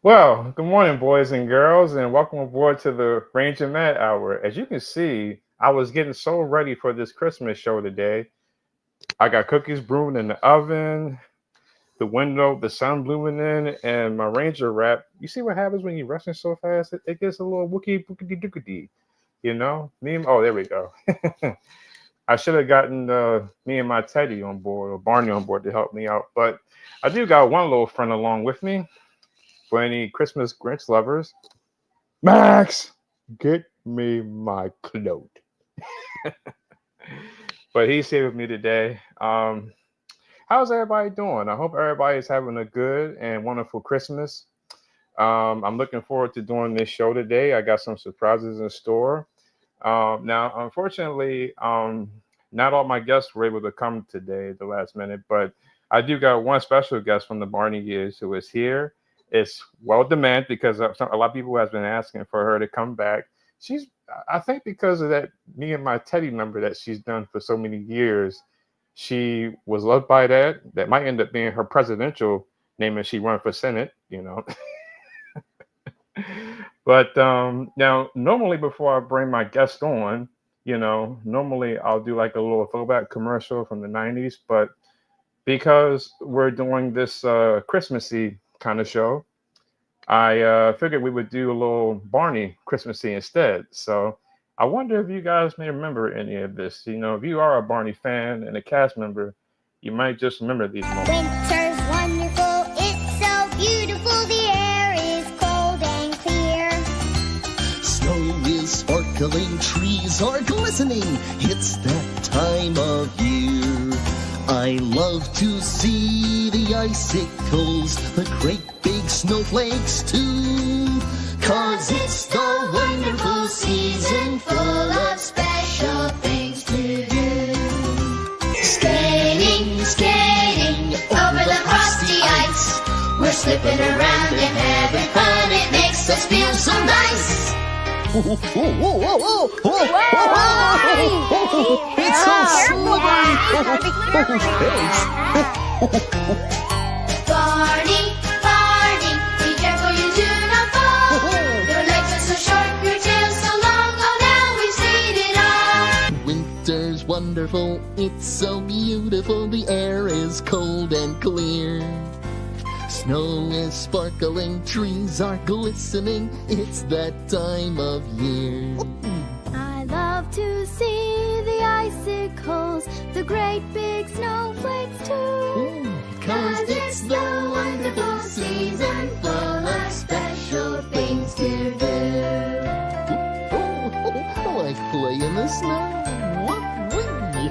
Well, good morning, boys and girls, and welcome aboard to the Ranger Mad Hour. As you can see, I was getting so ready for this Christmas show today. I got cookies brewing in the oven, the window, the sun blooming in, and my Ranger wrap. You see what happens when you're rushing so fast? It gets a little wookie bookity dookity. Oh, there we go. I should have gotten me and my Teddy on board, or Barney on board to help me out, but I do got one little friend along with me for any Christmas Grinch lovers. Max, get me my cloak. But he's here with me today. How's everybody doing? I hope everybody's having a good and wonderful Christmas. I'm looking forward to doing this show today. I got some surprises in store. Now, unfortunately, not all my guests were able to come today at the last minute, but I do got one special guest from the Barney years who is here. It's well demanded because a lot of people has been asking for her to come back. She's, I think, because of that me and my Teddy number that she's done for so many years. She was loved by that. That might end up being her presidential name if she run for Senate. But now, normally before I bring my guest on, normally I'll do like a little throwback commercial from the '90s. But because we're doing this Christmassy kind of show, I figured we would do a little Barney Christmassy instead. So I wonder if you guys may remember any of this. If you are a Barney fan and a cast member, you might just remember these moments. Winter's wonderful, it's so beautiful, the air is cold and clear. Snow is sparkling, trees are glistening, it's that time of year. I love to see the icicles, the great big snowflakes too. 'Cause it's the wonderful season full of special things to do. Skating, skating over the frosty ice. We're slipping around and having fun, it makes us feel so nice. Whoa, whoa, whoa, whoa, whoa, whoa. It's so slippery. Barney, Barney, be careful you do not fall. Your legs are so short, your tail so long, oh now we've seen it all. Winter's wonderful, it's so beautiful, the air is cold and clear. Snow is sparkling, trees are glistening, it's that time of year. I love to see the icicles, the great big snowflakes too. 'Cause it's the wonderful season full of special things to do. I like playing in the snow. Whoop-wee.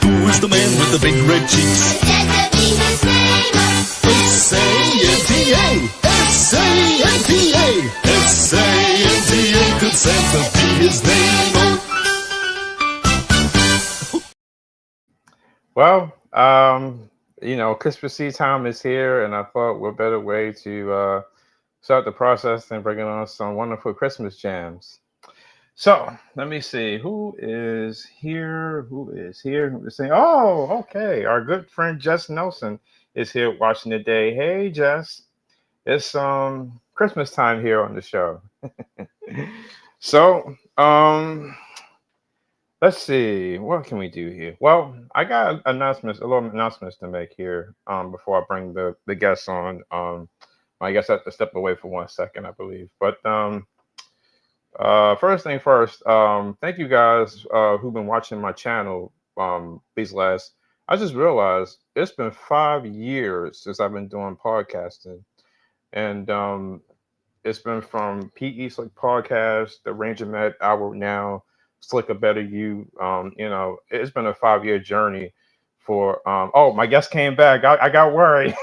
Who is the man with the big red cheeks? Santa be his name. S-A-N-T-A! S-A-N-T-A! S-A-N-T-A! Could Santa be his name? Well, Christmas Eve time is here, and I thought what better way to start the process than bringing on some wonderful Christmas jams. So let me see who is here. Who is here? Who is saying? Oh, okay. Our good friend Jess Nelson is here watching the day. Hey, Jess. It's Christmas time here on the show. So let's see, what can we do here? Well, I got a little announcements to make here before I bring the guests on. I guess I have to step away for 1 second, I believe. But first thing first, thank you guys who've been watching my channel these last. I just realized it's been 5 years since I've been doing podcasting, and it's been from PE Slick Podcast, the Ranger Med Hour now, Slick a Better You. It's been a 5 year journey for. Oh, my guest came back. I got worried.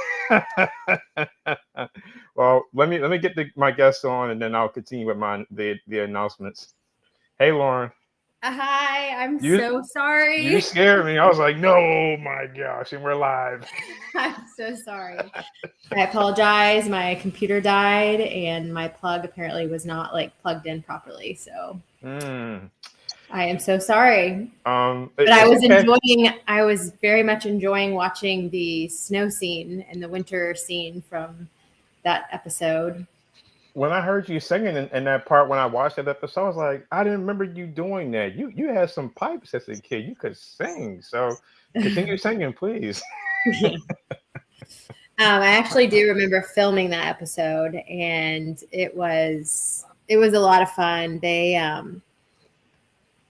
Well, let me get my guest on, and then I'll continue with the announcements. Hey, Lauren. Hi, I'm You- so sorry. You scared me. I was like, no, my gosh, and we're live. I'm so sorry. I apologize. My computer died and my plug apparently was not plugged in properly. So Mm. I am so sorry. But It's I was okay. I was very much enjoying watching the snow scene and the winter scene from that episode. When I heard you singing in that part when I watched that episode, I was like, I didn't remember you doing that. You had some pipes as a kid. You could sing. So continue singing, please. Yeah. I actually do remember filming that episode, and it was a lot of fun. They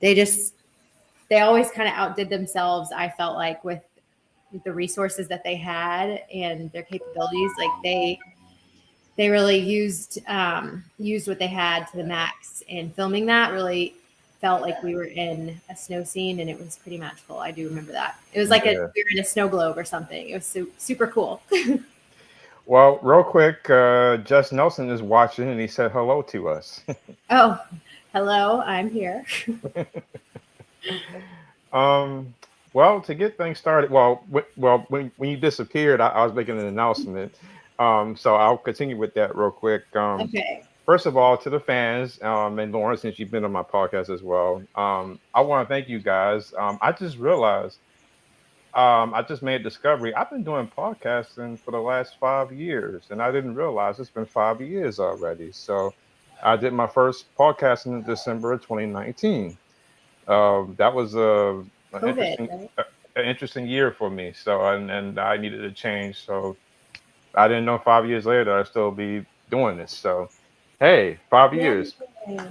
just they always kind of outdid themselves. I felt like with the resources that they had and their capabilities, like they really used what they had to the max. And filming that really felt like we were in a snow scene, and it was pretty magical. I do remember that. It was like Yeah. we were in a snow globe or something. It was super cool. Well, real quick, Jess Nelson is watching and he said hello to us. Oh, hello, I'm here. um, well, to get things started, when you disappeared, I was making an announcement. So I'll continue with that real quick. Okay. First of all, to the fans, and Lauren, since you've been on my podcast as well, I want to thank you guys. I just realized, I just made a discovery. I've been doing podcasting for the last 5 years, and I didn't realize it's been 5 years already. So I did my first podcast in December of 2019. That was an COVID, right? an interesting year for me. So and I needed a change. So I didn't know 5 years later I'd still be doing this. So hey, 5 years. Yeah.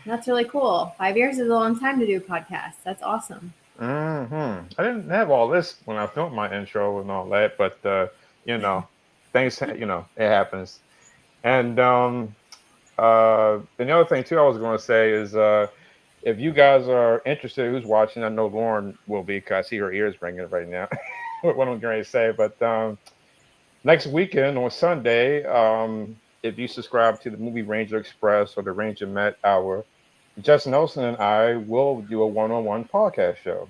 That's really cool. 5 years is a long time to do podcasts. That's awesome. I didn't have all this when I filmed my intro and all that, but you know, things it happens. And the other thing too, I was going to say is if you guys are interested, who's watching, I know Lauren will be because I see her ears ringing right now. What I'm going to say, but next weekend on Sunday, if you subscribe to the Movie Ranger Express or the Ranger Met Hour, Jess Nelson and I will do a one-on-one podcast show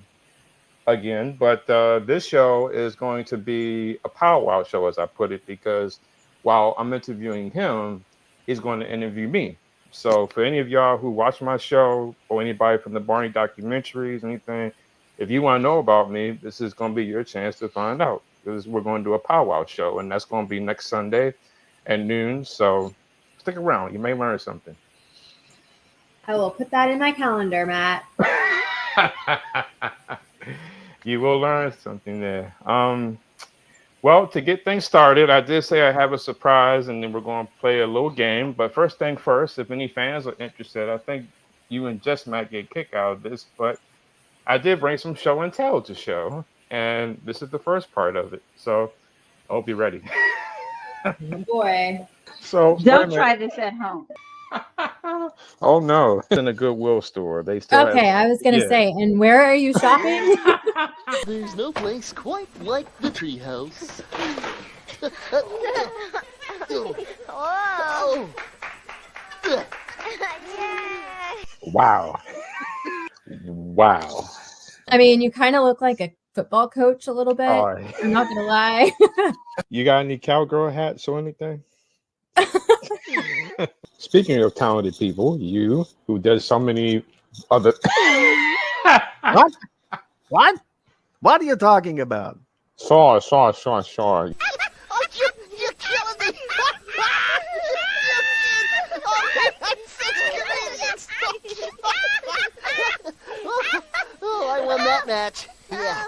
again. But this show is going to be a powwow show, as I put it, because while I'm interviewing him, he's going to interview me. So for any of y'all who watch my show or anybody from the Barney documentaries, anything, if you want to know about me, this is going to be your chance to find out because we're going to do a powwow show, and that's going to be next Sunday at noon. So stick around. You may learn something. I will put that in my calendar, Matt. You will learn something there. Well, to get things started, I did say I have a surprise, and then we're going to play a little game. But first thing first, if any fans are interested, I think you and Jess might get a kick out of this. But I did bring some show and tell to show, and this is the first part of it. So I hope you're ready. Oh boy. So Don't try this at home. Oh no, it's in a Goodwill store. They still Okay, have, I was gonna yeah. say, and where are you shopping? There's no place quite like the treehouse. Whoa! Wow. Wow. I mean, you kind of look like a football coach a little bit. All right. I'm not gonna lie. You got any cowgirl hats or anything? Speaking of talented people, you who does so many other What? What? What are you talking about? sorry. Oh, you're killing me! Oh, I won that match. Yeah.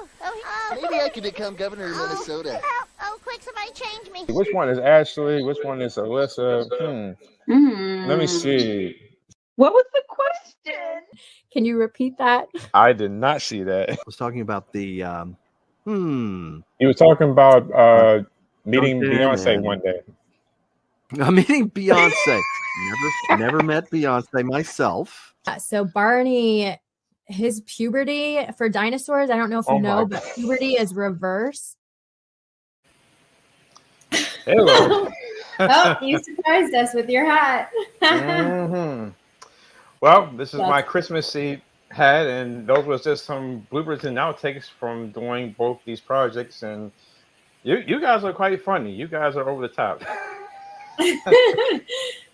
Maybe I could become governor of Minnesota. Oh, quick, somebody change me. Which one is Ashley? Which one is Alyssa? Let me see. What was the question? Can you repeat that? I did not see that. I was talking about the You were talking about meeting Duncan Beyonce and- one day. I'm meeting Beyonce. Never met Beyonce myself. So Barney, his puberty for dinosaurs, I don't know if you Oh my know, but puberty is reverse. Hello. Oh, you surprised us with your hat. Mhm. Well, this is my That's- Christmas Eve hat, and those was just some bloopers and outtakes from doing both these projects. And you guys are quite funny. You guys are over the top.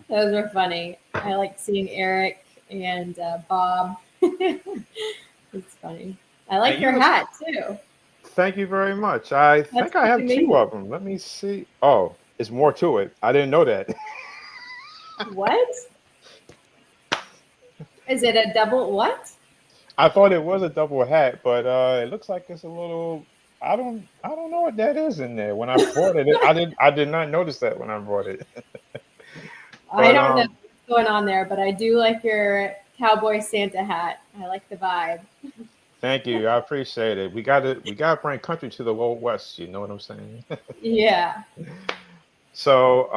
Those were funny. I like seeing Eric and Bob. It's funny. I like And your you, hat too. thank you very much. I That's think I pretty have two amazing. of them. Let me see. Oh, it's more to it. I didn't know that. What is it? A double what? I thought it was a double hat, but it looks like it's a little. I don't know what that is in there. When I bought it, I did not notice that when I bought it. I But don't know what's going on there, but I do like your cowboy Santa hat. I like the vibe. thank you. I appreciate it. We gotta bring country to the old west. You know what I'm saying? Yeah. So,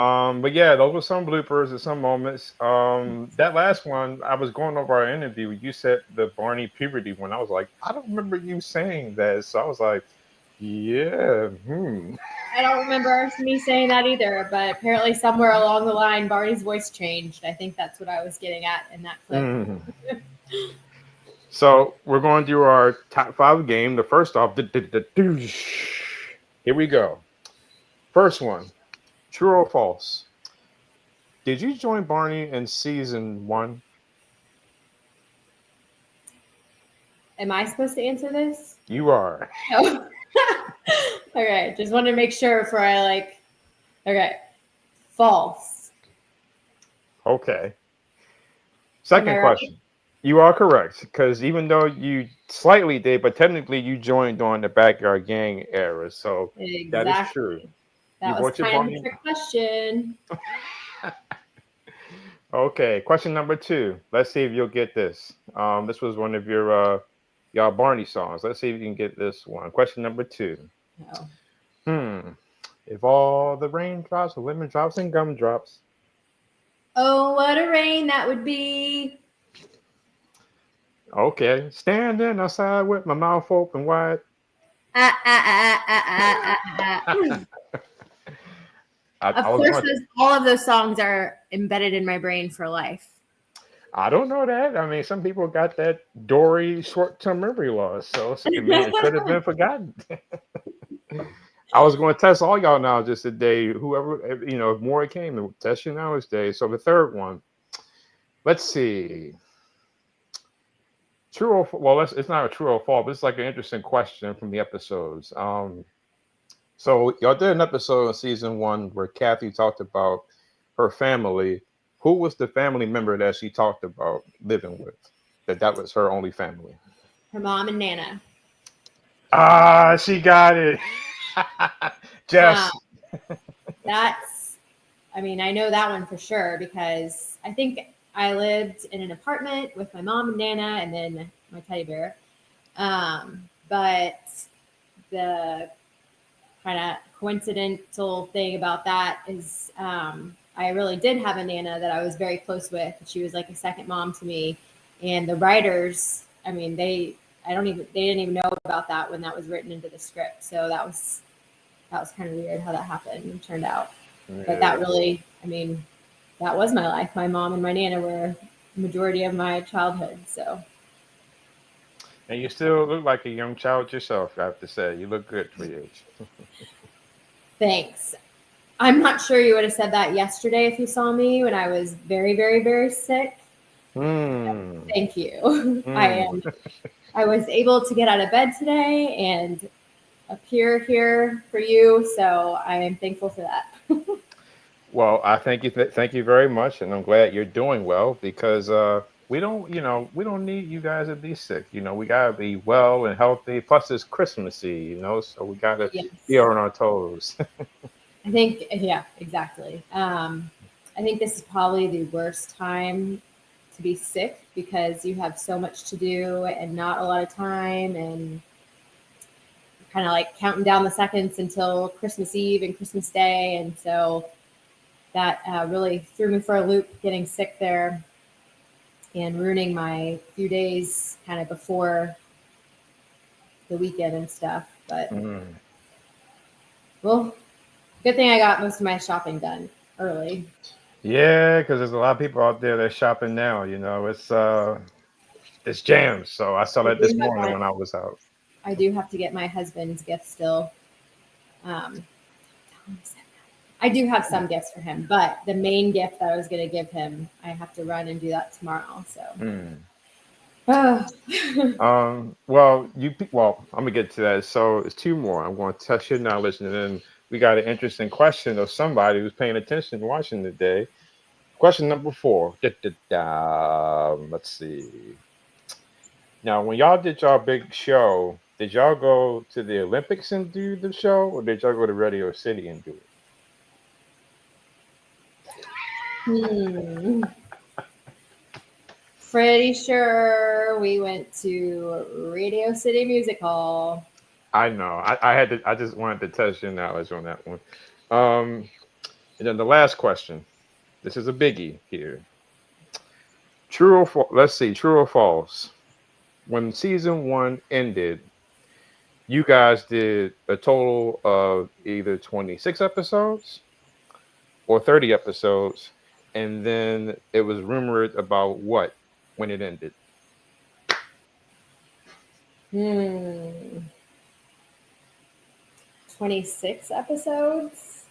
but yeah, those were some bloopers at some moments. That last one, I was going over our interview. You said the Barney puberty one. I was like, I don't remember you saying that. So I was like, yeah, I don't remember me saying that either, but apparently somewhere along the line, Barney's voice changed. I think that's what I was getting at in that clip. hmm. So we're going to do our top five game. The first off, here we go. First one, true or false? Did you join Barney in season one? Am I supposed to answer this? You are. No. Okay, just wanted to make sure before I like. Okay, false. Okay. Am I Second right? question. You are correct because even though you slightly did, but technically you joined during the backyard gang era, so that is true. Exactly. You That was bought your kind of the Barney. trick question. Okay, question number two. Let's see if you'll get this. This was one of your y'all Barney songs. Let's see if you can get this one. Question number two. No. Hmm. If all the raindrops were lemon drops and gumdrops. Oh, what a rain that would be. Okay. Standing outside with my mouth open wide. Ah, ah, ah, ah, ah, ah, ah. Of I was course, going. all of those songs are embedded in my brain for life. I don't know that. I mean, some people got that Dory short-term memory loss, so I mean, it could have been forgotten. I was going to test all y'all now just today. Whoever, if more came, to test you now today. So the third one, let's see. True or well, it's not a true or false, but it's like an interesting question from the episodes. So y'all did an episode in season one where Kathy talked about her family. Who was the family member that she talked about living with? That was her only family. Her mom and Nana. Ah, she got it. Um, Jess. that's, I mean, I know that one for sure because I think I lived in an apartment with my mom and Nana and then my teddy bear. But the kind of coincidental thing about that is I really did have a Nana that I was very close with. She was like a second mom to me. And the writers, I mean, they didn't even know about that when that was written into the script. So that was kind of weird how that happened and turned out. But Yeah. that really, I mean, that was my life. My mom and my Nana were the majority of my childhood. So And you still look like a young child yourself, I have to say. You look good for your age. thanks. I'm not sure you would have said that yesterday if you saw me when I was very, very, very sick. Hmm. Thank you. Hmm. I was able to get out of bed today and appear here for you, so I am thankful for that. Well, I thank you very much, and I'm glad you're doing well because we don't need you guys to be sick. We gotta be well and healthy. Plus, it's Christmassy, so we gotta be Yes. on our toes. I think, yeah, exactly. I think this is probably the worst time to be sick because you have so much to do and not a lot of time and kind of like counting down the seconds until Christmas Eve and Christmas Day. And so that really threw me for a loop getting sick there and ruining my few days kind of before the weekend and stuff. But Mm. well, good thing I got most of my shopping done early. Yeah, because there's a lot of people out there that's shopping now. It's jams. So I saw I that do this have morning my, when I was out. I do have to get my husband's gift still. Um, I do have some gifts for him, but the main gift that I was going to give him, I have to run and do that tomorrow. So, oh. Well, I'm gonna get to that. So it's two more. I'm going to test your knowledge, and then we got an interesting question of somebody who's paying attention and watching today. Question number 4. Let's see. Now, when y'all did y'all big show, did y'all go to the Olympics and do the show, or did y'all go to Radio City and do it? Hmm. Pretty sure we went to Radio City Music Hall. I know. I had to. I just wanted to test your knowledge on that one. Um, and then the last question. This is a biggie here. True or false? Let's see. True or false? When season 1 ended, you guys did a total of either 26 episodes or 30 episodes, and then it was rumored about what when it ended. 26 episodes.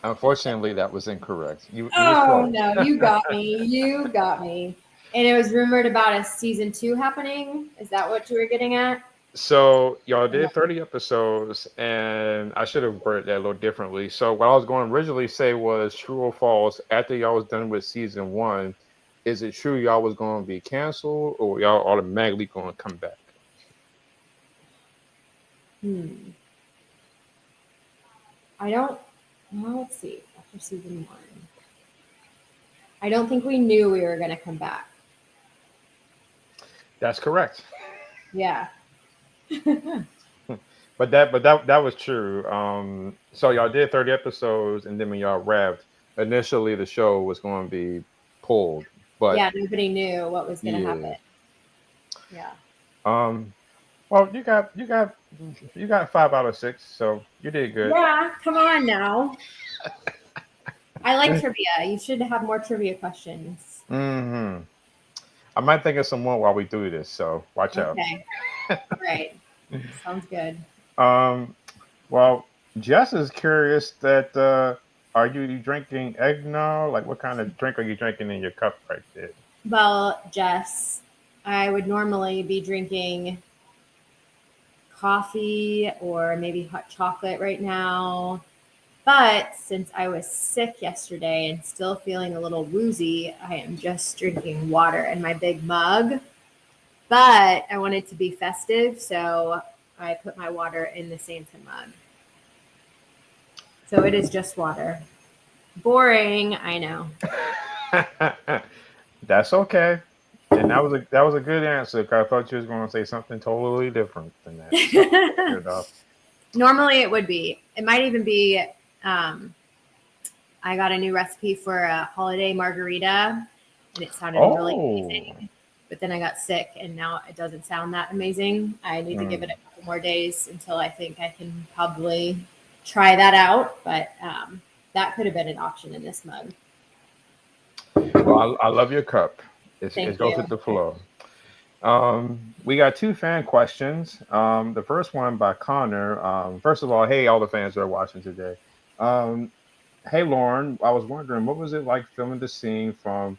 Unfortunately, that was incorrect. You was Oh close. no, you got me. You got me. And it was rumored about a season 2 happening. Is that what you were getting at? So y'all did 30 episodes, and I should have worded that a little differently. So what I was going to originally say was true or false. After y'all was done with season 1, is it true y'all was going to be canceled, or y'all automatically going to come back? I don't. Well, let's see. After season 1, I don't think we knew we were going to come back. That's correct. Yeah. But that was true. So y'all did 30 episodes, and then when y'all wrapped, initially the show was going to be pulled, but Yeah, nobody knew what was going to yeah. happen. Yeah. Well, you got 5 out of 6, so you did good. Yeah, come on now. I like trivia. You should have more trivia questions. Hmm. I might think of some more while we do this, so watch out. Okay. All right. Sounds good. Well, Jess is curious that are you drinking eggnog? Like, what kind of drink are you drinking in your cup right there? Well, Jess, I would normally be drinking coffee or maybe hot chocolate right now. But since I was sick yesterday and still feeling a little woozy, I am just drinking water in my big mug. But I wanted to be festive, so I put my water in the Santa mug. So it is just water. Boring, I know. That's okay. And that was a good answer, because I thought you was going to say something totally different than that. So, good enough. Normally it would be. It might even be. I got a new recipe for a holiday margarita, and it sounded really amazing. But then I got sick, and now it doesn't sound that amazing. I need to give it a couple more days until I think I can probably try that out. But that could have been an option in this mug. Well, I love your cup. Thank It goes you. with the flow. We got 2 fan questions. The first one by Connor. First of all, hey, all the fans that are watching today. Hey, Lauren, I was wondering, what was it like filming the scene from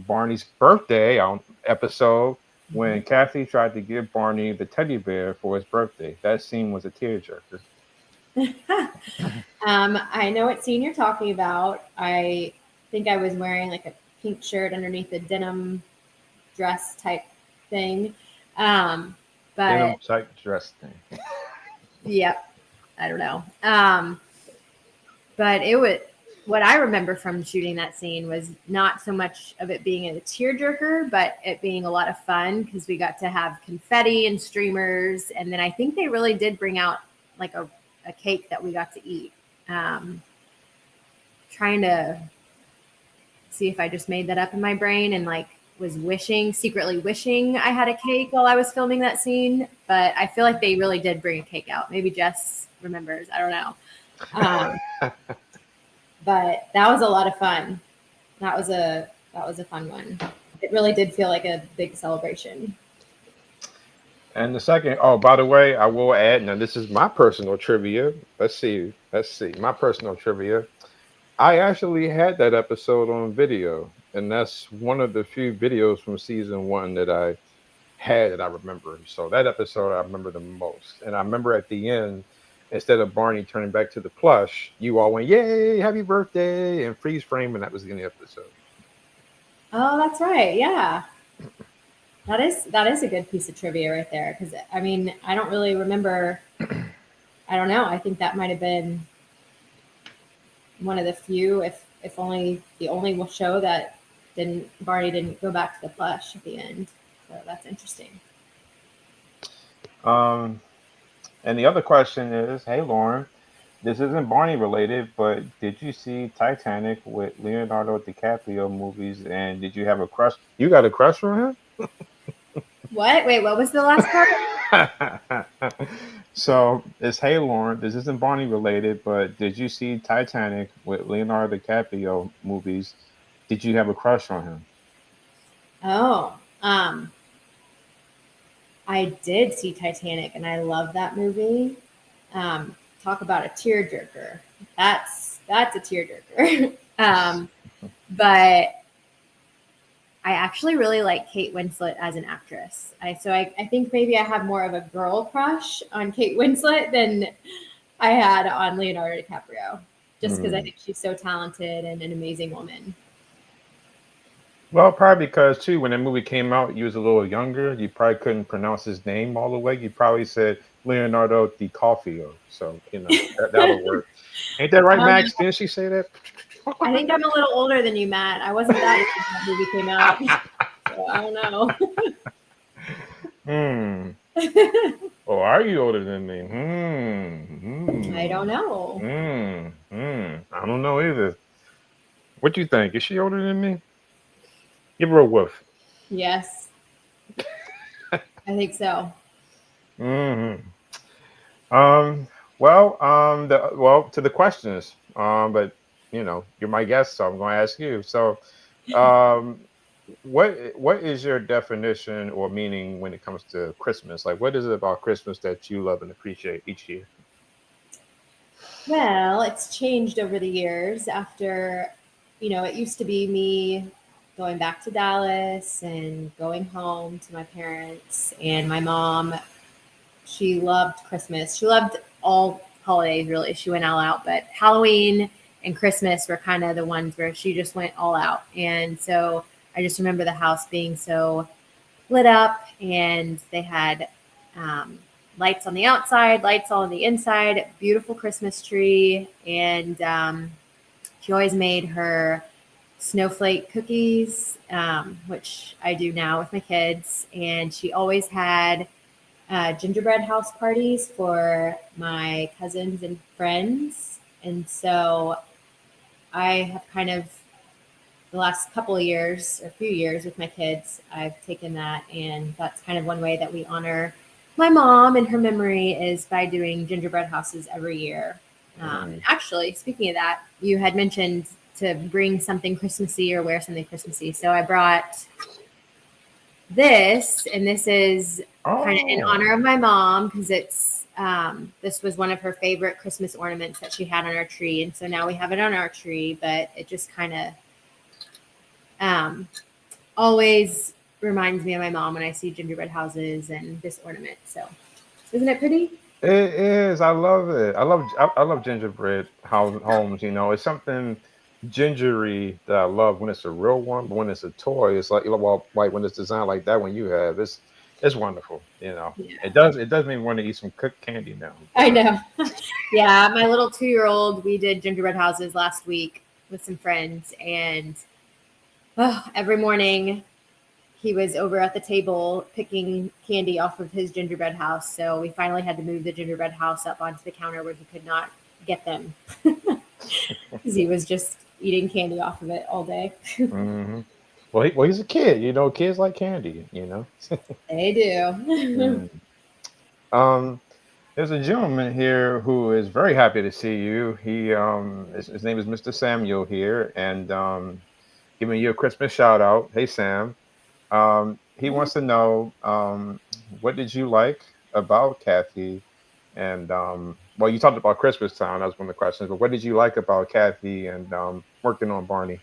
Barney's birthday episode when Kathy tried to give Barney the teddy bear for his birthday? That scene was a tearjerker. I know what scene you're talking about. I think I was wearing like a pink shirt underneath a denim dress type thing. Denim But type dress thing. yep, I don't know. But it was what I remember from shooting that scene was not so much of it being a tearjerker, but it being a lot of fun because we got to have confetti and streamers, and then I think they really did bring out like a cake that we got to eat. Trying to see if I just made that up in my brain and like was secretly wishing I had a cake while I was filming that scene, but I feel like they really did bring a cake out. Maybe Jess remembers. I don't know. But that was a lot of fun. That was a fun one. It really did feel like a big celebration. And the second, oh, by the way, I will add. Now, this is my personal trivia. Let's see. Let's see. My personal trivia. I actually had that episode on video, and that's one of the few videos from season one that I had that I remember. So that episode I remember the most. And I remember at the end, instead of Barney turning back to the plush, you all went, "Yay, happy birthday!" and freeze frame, and that was the end of the episode. Oh, that's right. Yeah. That is a good piece of trivia right there. Because I mean, I don't really remember. I don't know. I think that might have been one of the few, if only the only show that didn't Barney didn't go back to the plush at the end. So that's interesting. Um, and the other question is, hey Lauren, this isn't Barney related, but did you see Titanic with Leonardo DiCaprio movies? And did you have a crush? You got a crush on What? Wait, what was the last part? him? So it's, hey Lauren, this isn't Barney related, but did you see Titanic with Leonardo DiCaprio movies? Did you have a crush on him? Oh, I did see Titanic, and I love that movie. Talk about a tearjerker. That's a tearjerker. But I actually really like Kate Winslet as an actress. I think maybe I have more of a girl crush on Kate Winslet than I had on Leonardo DiCaprio, just because I Hmm. think she's so talented and an amazing woman. Well, probably because too, when that movie came out, you was a little younger. You probably couldn't pronounce his name all the way. You probably said Leonardo DiCaprio. So that'll work. Ain't that right, Um, Max? Didn't she say that? I think I'm a little older than you, Matt. I wasn't that young when that movie came out, so I don't know. Hmm. Oh, are you older than me? I don't know. I don't know either. What you think? Is she older than me? Give her a woof. Yes, I think so. Hmm. Um. Well. To the questions. But you're my guest, so I'm going to ask you. So, um, what is your definition or meaning when it comes to Christmas? Like, what is it about Christmas that you love and appreciate each year? Well, it's changed over the years after, it used to be me going back to Dallas and going home to my parents and my mom. She loved Christmas. She loved all holidays, really. She went all out, but Halloween and Christmas were kind of the ones where she just went all out. And so I just remember the house being so lit up, and they had um, lights on the outside, lights all on the inside, beautiful Christmas tree. And she always made her snowflake cookies, which I do now with my kids. And she always had gingerbread house parties for my cousins and friends. And so I have kind of the last couple of years or few years with my kids, I've taken that, and that's kind of one way that we honor my mom and her memory is by doing gingerbread houses every year. Mm. Actually, speaking of that, you had mentioned to bring something Christmassy or wear something Christmassy. So I brought this, and this is kind of in Oh. honor of my mom because this was one of her favorite Christmas ornaments that she had on our tree, and so now we have it on our tree. But it just kind of um, always reminds me of my mom when I see gingerbread houses and this ornament. So, isn't it pretty? It is. I love it. I love gingerbread homes. It's something gingery that I love when it's a real one, but when it's a toy, it's well, like when it's designed like that one you have, it's wonderful. Yeah, It does make me want to eat some cooked candy now. I know. Yeah, my little 2-year-old, we did gingerbread houses last week with some friends, and every morning he was over at the table picking candy off of his gingerbread house. So we finally had to move the gingerbread house up onto the counter where he could not get them because he was just eating candy off of it all day. Hmm. Well, he's a kid. Kids like candy. They do. Mm. Um, there's a gentleman here who is very happy to see you. His name is Mr. Samuel here, and giving you a Christmas shout out. Hey, Sam. He wants to know, what did you like about Kathy? And well, you talked about Christmas time. That was one of the questions. But what did you like about Kathy and working on Barney?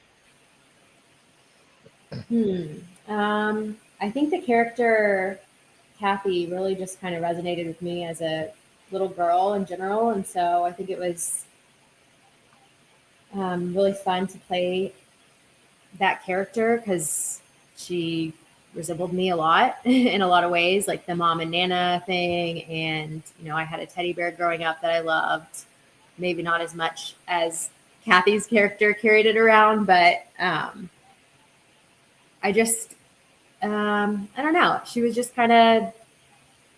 Hmm. I think the character Kathy really just kind of resonated with me as a little girl in general, and so I think it was really fun to play that character because she resembled me a lot in a lot of ways, like the mom and nana thing. And I had a teddy bear growing up that I loved, maybe not as much as Kathy's character carried it around, but I just I don't know. She was just kind of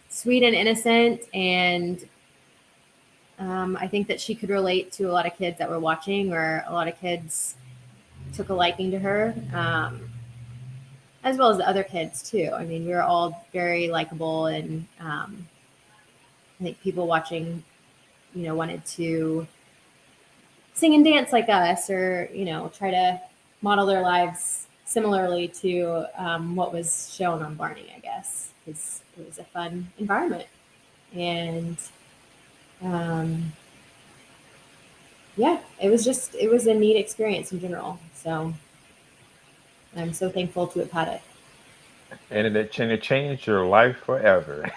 sweet and innocent, and I think that she could relate to a lot of kids that were watching, or a lot of kids took a liking to her, as well as the other kids too. I mean, we were all very likable, and I think people watching, wanted to sing and dance like us, or try to model their lives similarly to what was shown on Barney. I guess because it was a fun environment, and um, yeah, it was a neat experience in general. So I'm so thankful to have had it. And it changed your life forever.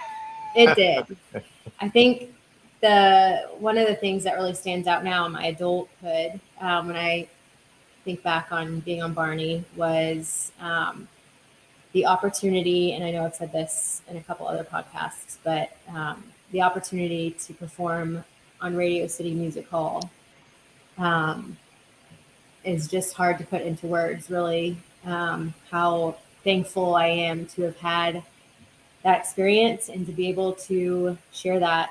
It did. I think the one of the things that really stands out now in my adulthood, when I think back on being on Barney, was the opportunity, and I know I've said this in a couple other podcasts, but the opportunity to perform on Radio City Music Hall um, is just hard to put into words, really. How thankful I am to have had that experience and to be able to share that.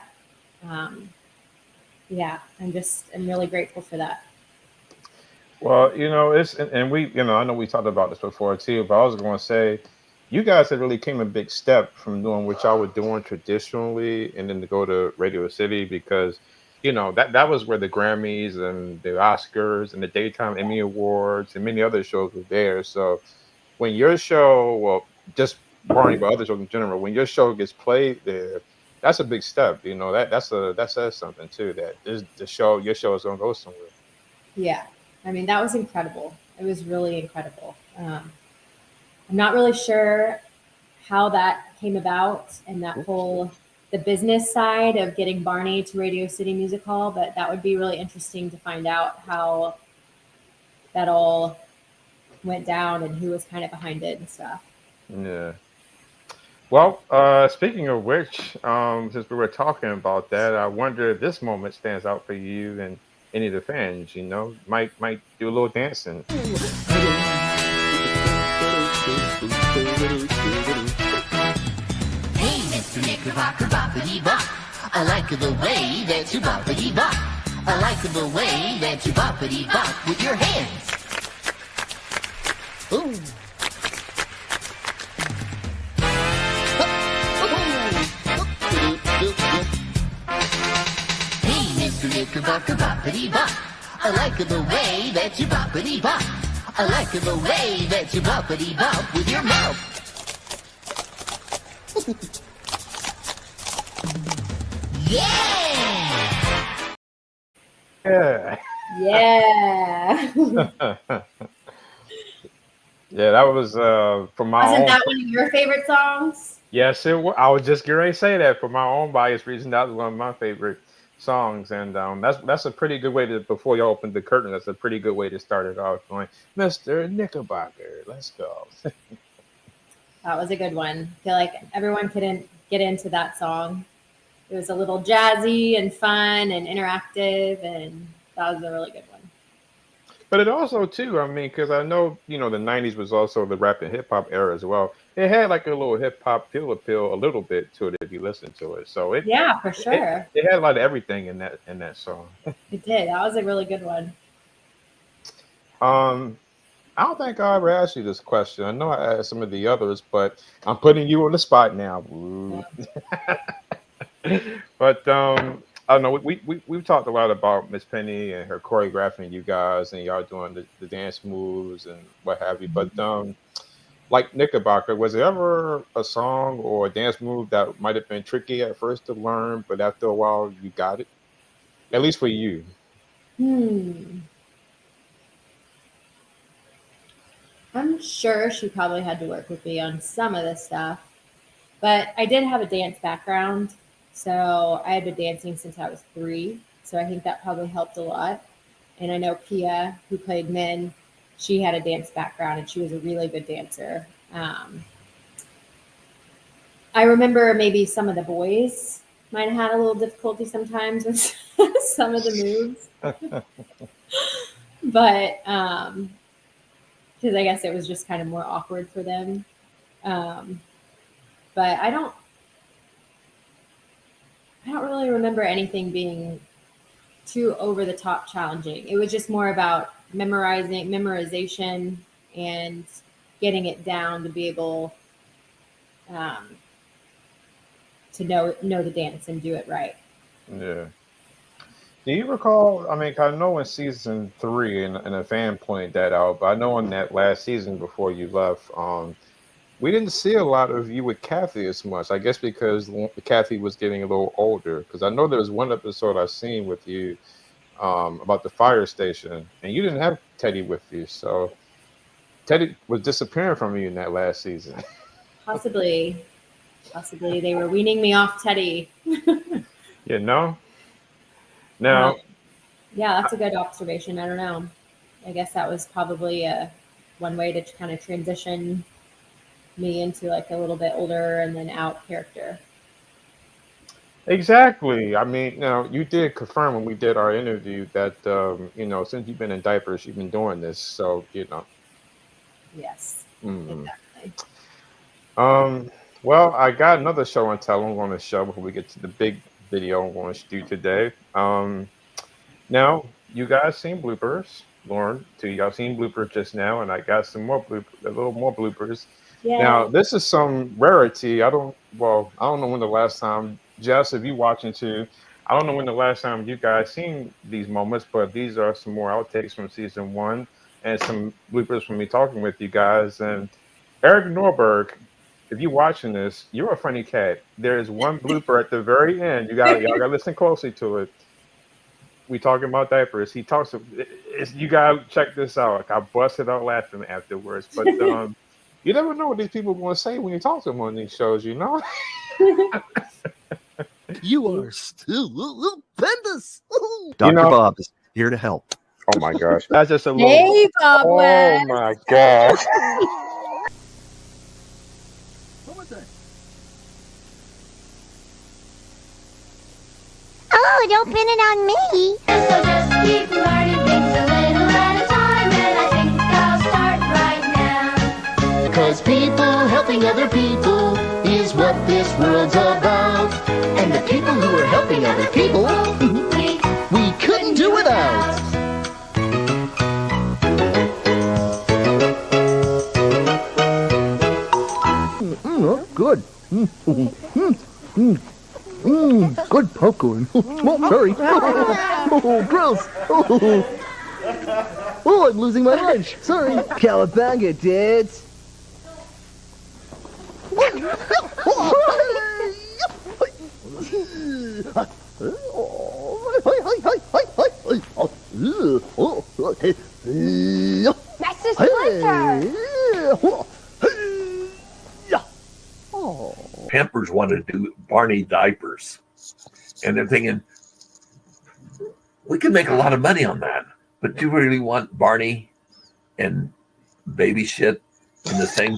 Um, yeah, I'm really grateful for that. Well, it's and we, I know we talked about this before too, but I was going to say, you guys have really came a big step from doing what y'all were doing traditionally, and then to go to Radio City because, that was where the Grammys and the Oscars and the Daytime Emmy Awards and many other shows were there. So when your show, well, just Barney, but other shows in general, when your show gets played there, that's a big step. That says something too. That your show is gonna go somewhere. Yeah, I mean that was incredible. It was really incredible. I'm not really sure how that came about and that whole the business side of getting Barney to Radio City Music Hall, but that would be really interesting to find out how that all went down and who was kind of behind it and stuff. Yeah. Well, speaking of which, since we were talking about that, I wonder if this moment stands out for you and any of the fans. Might do a little dancing. Hey, Mr. Knickerbocker, boppity bop. I like the way that you boppity bop. I like the way that you boppity bop with your hands. Ooh. Hey, Mr. Knickerbocker, boppity bop. I like the way that you boppity bop. I like the way that you boppity bop with your mouth. Yeah! Yeah. Yeah. Yeah, that was for my Wasn't own. that one of your favorite songs? Yes, it was. I was just getting ready to say that for my own bias reason. That was one of my favorite songs, and that's a pretty good way to before you open the curtain. That's a pretty good way to start it off. Going, Mr. Knickerbocker, let's go. That was a good one. I feel like everyone couldn't get into that song. It was a little jazzy and fun and interactive, and that was a really good one. But it also too, I mean, because I know the '90s was also the rap and hip hop era as well. It had like a little hip hop feel appeal a little bit to it if you listen to it. So it Yeah, for it, sure. it had a lot of everything in that song. It did. That was a really good one. Um, I don't think I ever asked you this question. I know I asked some of the others, but I'm putting you on the spot now. Ooh. But I don't know. We've talked a lot about Miss Penny and her choreographing you guys and y'all doing the dance moves and what have you. But like Knickerbocker, was there ever a song or a dance move that might have been tricky at first to learn, but after a while you got it? At least for you. Hmm. I'm sure she probably had to work with me on some of this stuff, but I did have a dance background. So I had been dancing since I was 3. So I think that probably helped a lot. And I know Pia, who played Min, she had a dance background and she was a really good dancer. I remember maybe some of the boys might have had a little difficulty sometimes with some of the moves, but because I guess it was just kind of more awkward for them. Um, but I don't really remember anything being too over the top challenging. It was just more about memorization and getting it down to be able um, to know the dance and do it right. Yeah. Do you recall? I mean, I know in season three, and a fan pointed that out, but I know in that last season before you left, we didn't see a lot of you with Kathy as much. I guess because Kathy was getting a little older. Because I know there was one episode I seen with you about the fire station, and you didn't have Teddy with you, so Teddy was disappearing from you in that last season. Possibly, possibly they were weaning me off Teddy. You know. Um, Now, yeah, that's a good observation. I don't know. I guess that was probably one way to kind of transition me into like a little bit older and then out character. exactly. I mean, you did confirm when we did our interview that since you've been in diapers, you've been doing this. So Yes, mm. exactly. Well, I got another show and tell I'm going to show before we get to the big video I'm going to do today. Now, you guys seen bloopers. Lauren, too. Y'all seen bloopers just now, and I got some more a little more bloopers. Now, Yay. this is some rarity. I don't know when the last time, Jess, if you watching too, I don't know when the last time you guys seen these moments, but these are some more outtakes from season one and some bloopers from me talking with you guys. And Eric Norberg, if you watching this, you're a funny cat. There is one blooper at the very end. Y'all got to listen closely to it. We talking about diapers. He talks. You gotta check this out. Like, I busted out laughing afterwards. But you never know what these people are going to say when you talk to them on these shows. You know. You are stupendous. You Dr. know. Bob is here to help. Oh my gosh, that's just a little. Hey, Bob Oh West. my gosh. What was that? Oh, don't pin it on me. So just keep learning things a little at a time, and I think I'll start right now. Because people helping other people is what this world's about. And the people who are helping other people, we couldn't do without. Good. Good popcorn. Oh, sorry. Oh, gross. Oh, I'm losing my lunch. Sorry. Cowabunga, dudes. That's the splinter. Pampers wanted to do Barney diapers. And they're thinking, we could make a lot of money on that. But do you really want Barney and baby shit in the same?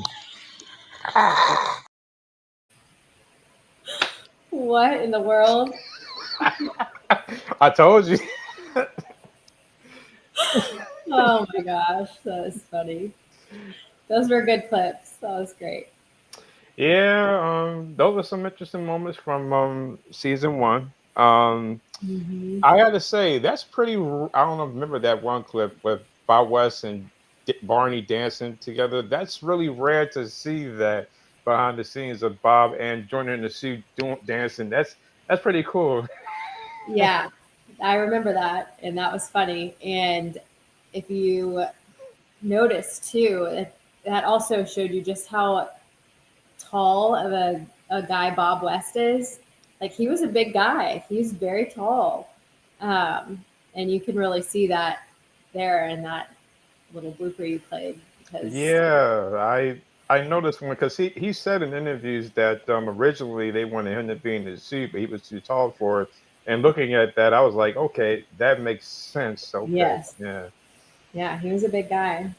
What in the world? I told you. Oh my gosh, that is funny. Those were good clips. That was great. Yeah. Those are some interesting moments from season one. Hmm. I got to say that's pretty. I don't know. Remember that one clip with Bob West and Barney dancing together? That's really rare to see that behind the scenes of Bob and Joyner in the suit doing dancing. That's pretty cool. Yeah, I remember that, and that was funny. And if you notice too, that also showed you just how tall of a guy Bob West is. Like he was a big guy. He's very tall. And you can really see that there in that little blooper you played because Yeah, I noticed one because he said in interviews that originally they wanted him to be in the suit, but he was too tall for it. And looking at that, I was like, okay, that makes sense. Okay, yes, yeah. yeah, he was a big guy.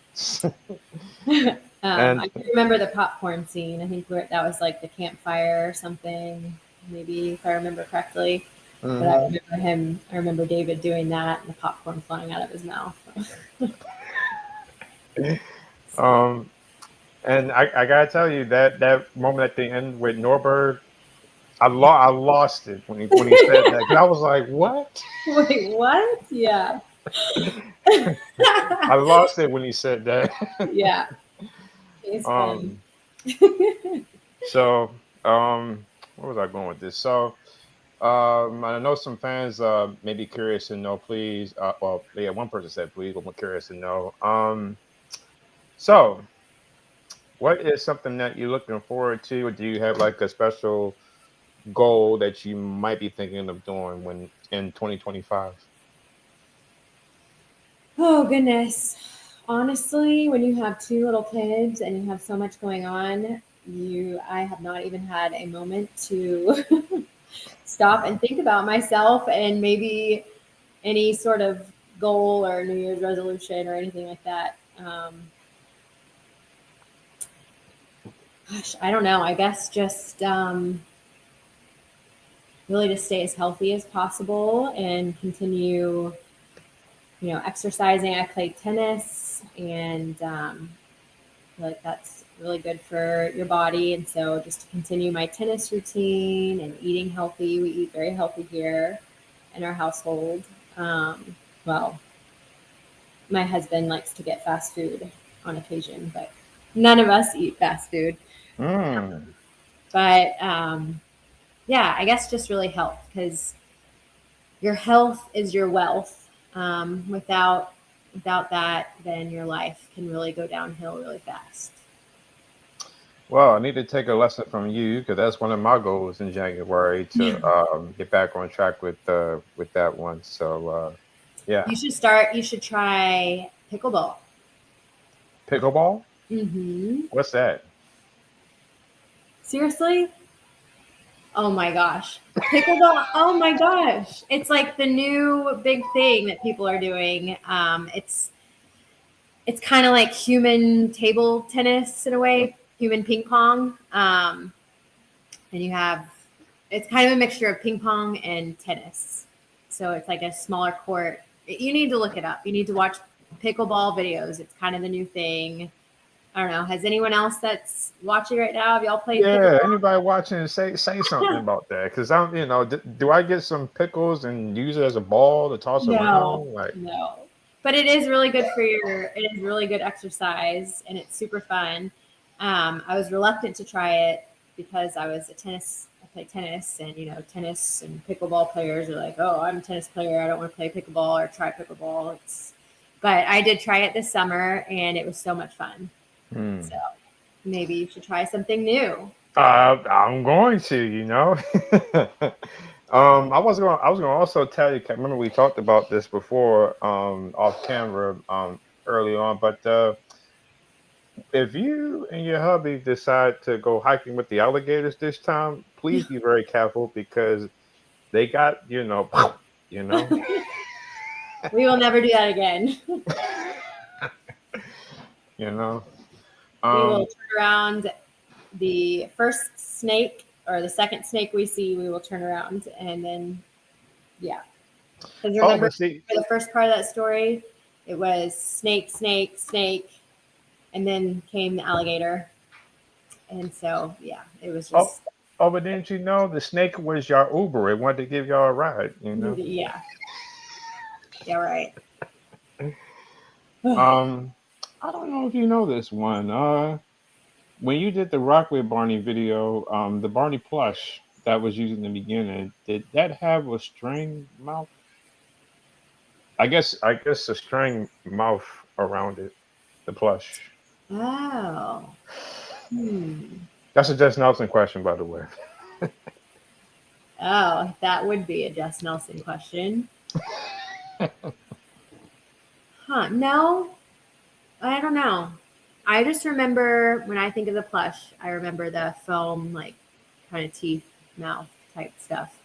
And I can remember the popcorn scene. I think that was like the campfire or something, maybe if I remember correctly. But I mhm. remember him. I remember David doing that and the popcorn flying out of his mouth. So um, and I gotta tell you that moment at the end with Norbert, I lost it when he said that because I was like, what? wait, what? Yeah. I lost it when he said that. Yeah, he's funny. um, so where was I going with this? So I know some fans may be curious to know, please. Well, yeah, one person said please, but I'm curious to know. So what is something that you're looking forward to, or do you have like a special goal that you might be thinking of doing when in 2025? Oh goodness. Honestly, when you have two little kids and you have so much going on, I have not even had a moment to stop and think about myself and maybe any sort of goal or New Year's resolution or anything like that. Gosh, I don't know. I guess just really to stay as healthy as possible and continue, exercising. I play tennis and like that's really good for your body. And so just to continue my tennis routine and eating healthy, we eat very healthy here in our household. Well, my husband likes to get fast food on occasion, but none of us eat fast food. Mm. But yeah, I guess just really health because your health is your wealth. Without that, then your life can really go downhill really fast. Well, I need to take a lesson from you because that's one of my goals in January to get back on track with that one. So yeah, You should try pickleball. pickleball. Mm-hmm. What's that? Seriously? Oh my gosh. Pickleball. Oh my gosh. It's like the new big thing that people are doing. It's kind of like human table tennis in a way, human ping pong. And you have it's kind of a mixture of ping pong and tennis. So it's like a smaller court. You need to look it up. You need to watch pickleball videos. It's kind of the new thing. I don't know. Has anyone else that's watching right now? Have y'all played Yeah, pickleball? anybody watching, say something about that because I'm, do I get some pickles and use it as a ball to toss No, around? Like, no. But it is really good for it is really good exercise and it's super fun. I was reluctant to try it because I play tennis and tennis and pickleball players are like, oh, I'm a tennis player. I don't want to play pickleball or try pickleball. But I did try it this summer and it was so much fun. hmm. So maybe you should try something new. I'm going to, I was gonna also tell you. Remember we talked about this before, off camera, early on. But if you and your hubby decide to go hiking with the alligators this time, please be very careful because they got, you know. We will never do that again. You know. We will Um, turn around the first snake or the second snake we see, we will turn around and then, yeah. Because oh, remember, but see, for the first part of that story, it was snake, snake, snake, and then came the alligator. And so, yeah, it was oh, just, oh, but didn't you know the snake was your Uber? It wanted to give y'all a ride, yeah, yeah, right. Um, I don't know if you know this one. When you did the Rock with Barney video, the Barney plush that was used in the beginning, did that have a string mouth? I guess a string mouth around it, the plush. Oh. Hmm. That's a Jess Nelson question, by the way. Oh, that would be a Jess Nelson question. Huh. No, I don't know. I just remember when I think of the plush, I remember the foam, like kind of teeth, mouth type stuff,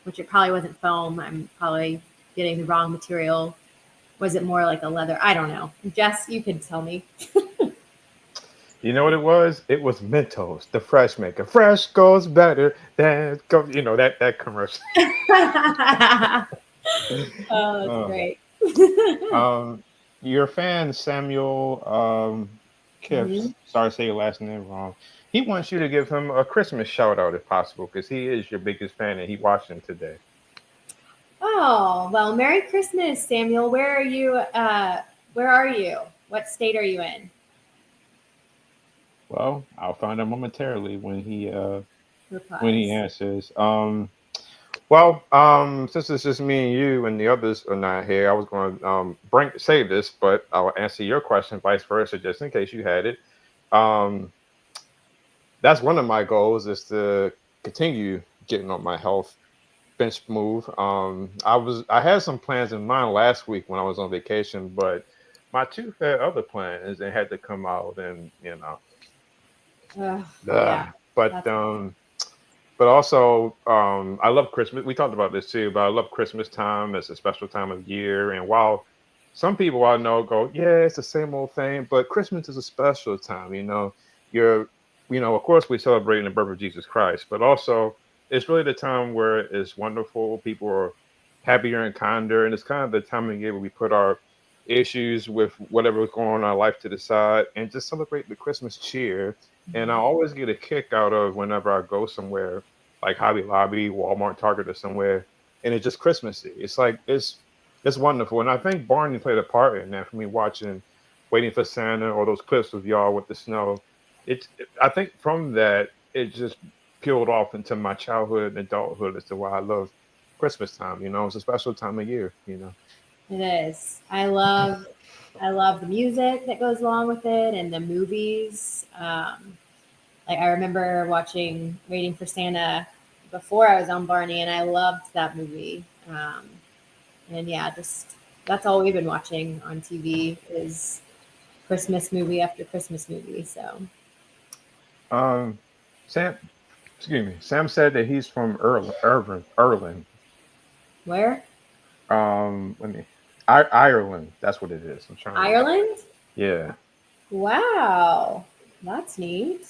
which it probably wasn't foam. I'm probably getting the wrong material. Was it more like a leather? I don't know. Jess, you can tell me. You know what it was? It was Mentos, the fresh maker. Fresh goes better than you know that commercial. Oh, that's Uh, great. your fan Samuel Mhm. Kips, sorry to say your last name wrong. He wants you to give him a Christmas shout out if possible, because he is your biggest fan and he watching today. Oh, well, Merry Christmas, Samuel. Where are you? Where are you? What state are you in? Well, I'll find out momentarily when he Replies. answers. Since it's just me and you and the others are not here, I was going to bring say this, but I'll answer your question vice versa, just in case you had it. Um, that's one of my goals is to continue getting on my health bench move. I had some plans in mind last week when I was on vacation, but my two had other plans and had to come out and Ugh, yeah, uh, but that's um but also I love Christmas. We talked about this too, but I love Christmas time. It's a special time of year, and while some people I know go, yeah, it's the same old thing, but Christmas is a special time. You're, of course we celebrate the birth of Jesus Christ, but also it's really the time where it's wonderful. People are happier and kinder, and it's kind of the time of year where we put our issues with whatever's going on in our life to the side and just celebrate the Christmas cheer. And I always get a kick out of whenever I go somewhere like Hobby Lobby, Walmart, Target, or somewhere, and it's just Christmassy. It's like it's wonderful, and I think Barney played a part in that for me watching, waiting for Santa, or those clips of y'all with the snow. I think from that it just peeled off into my childhood and adulthood as to why I love Christmas time. It's a special time of year. it is. I love the music that goes along with it and the movies. Like I remember watching Waiting for Santa before I was on Barney, and I loved that movie. And yeah, just that's all we've been watching on TV is Christmas movie after Christmas movie. So Um, Sam, excuse me. Sam said that he's from Ireland. where? Let me. Ireland. That's what it is. I'm trying to. Ireland? Yeah. Wow, that's neat.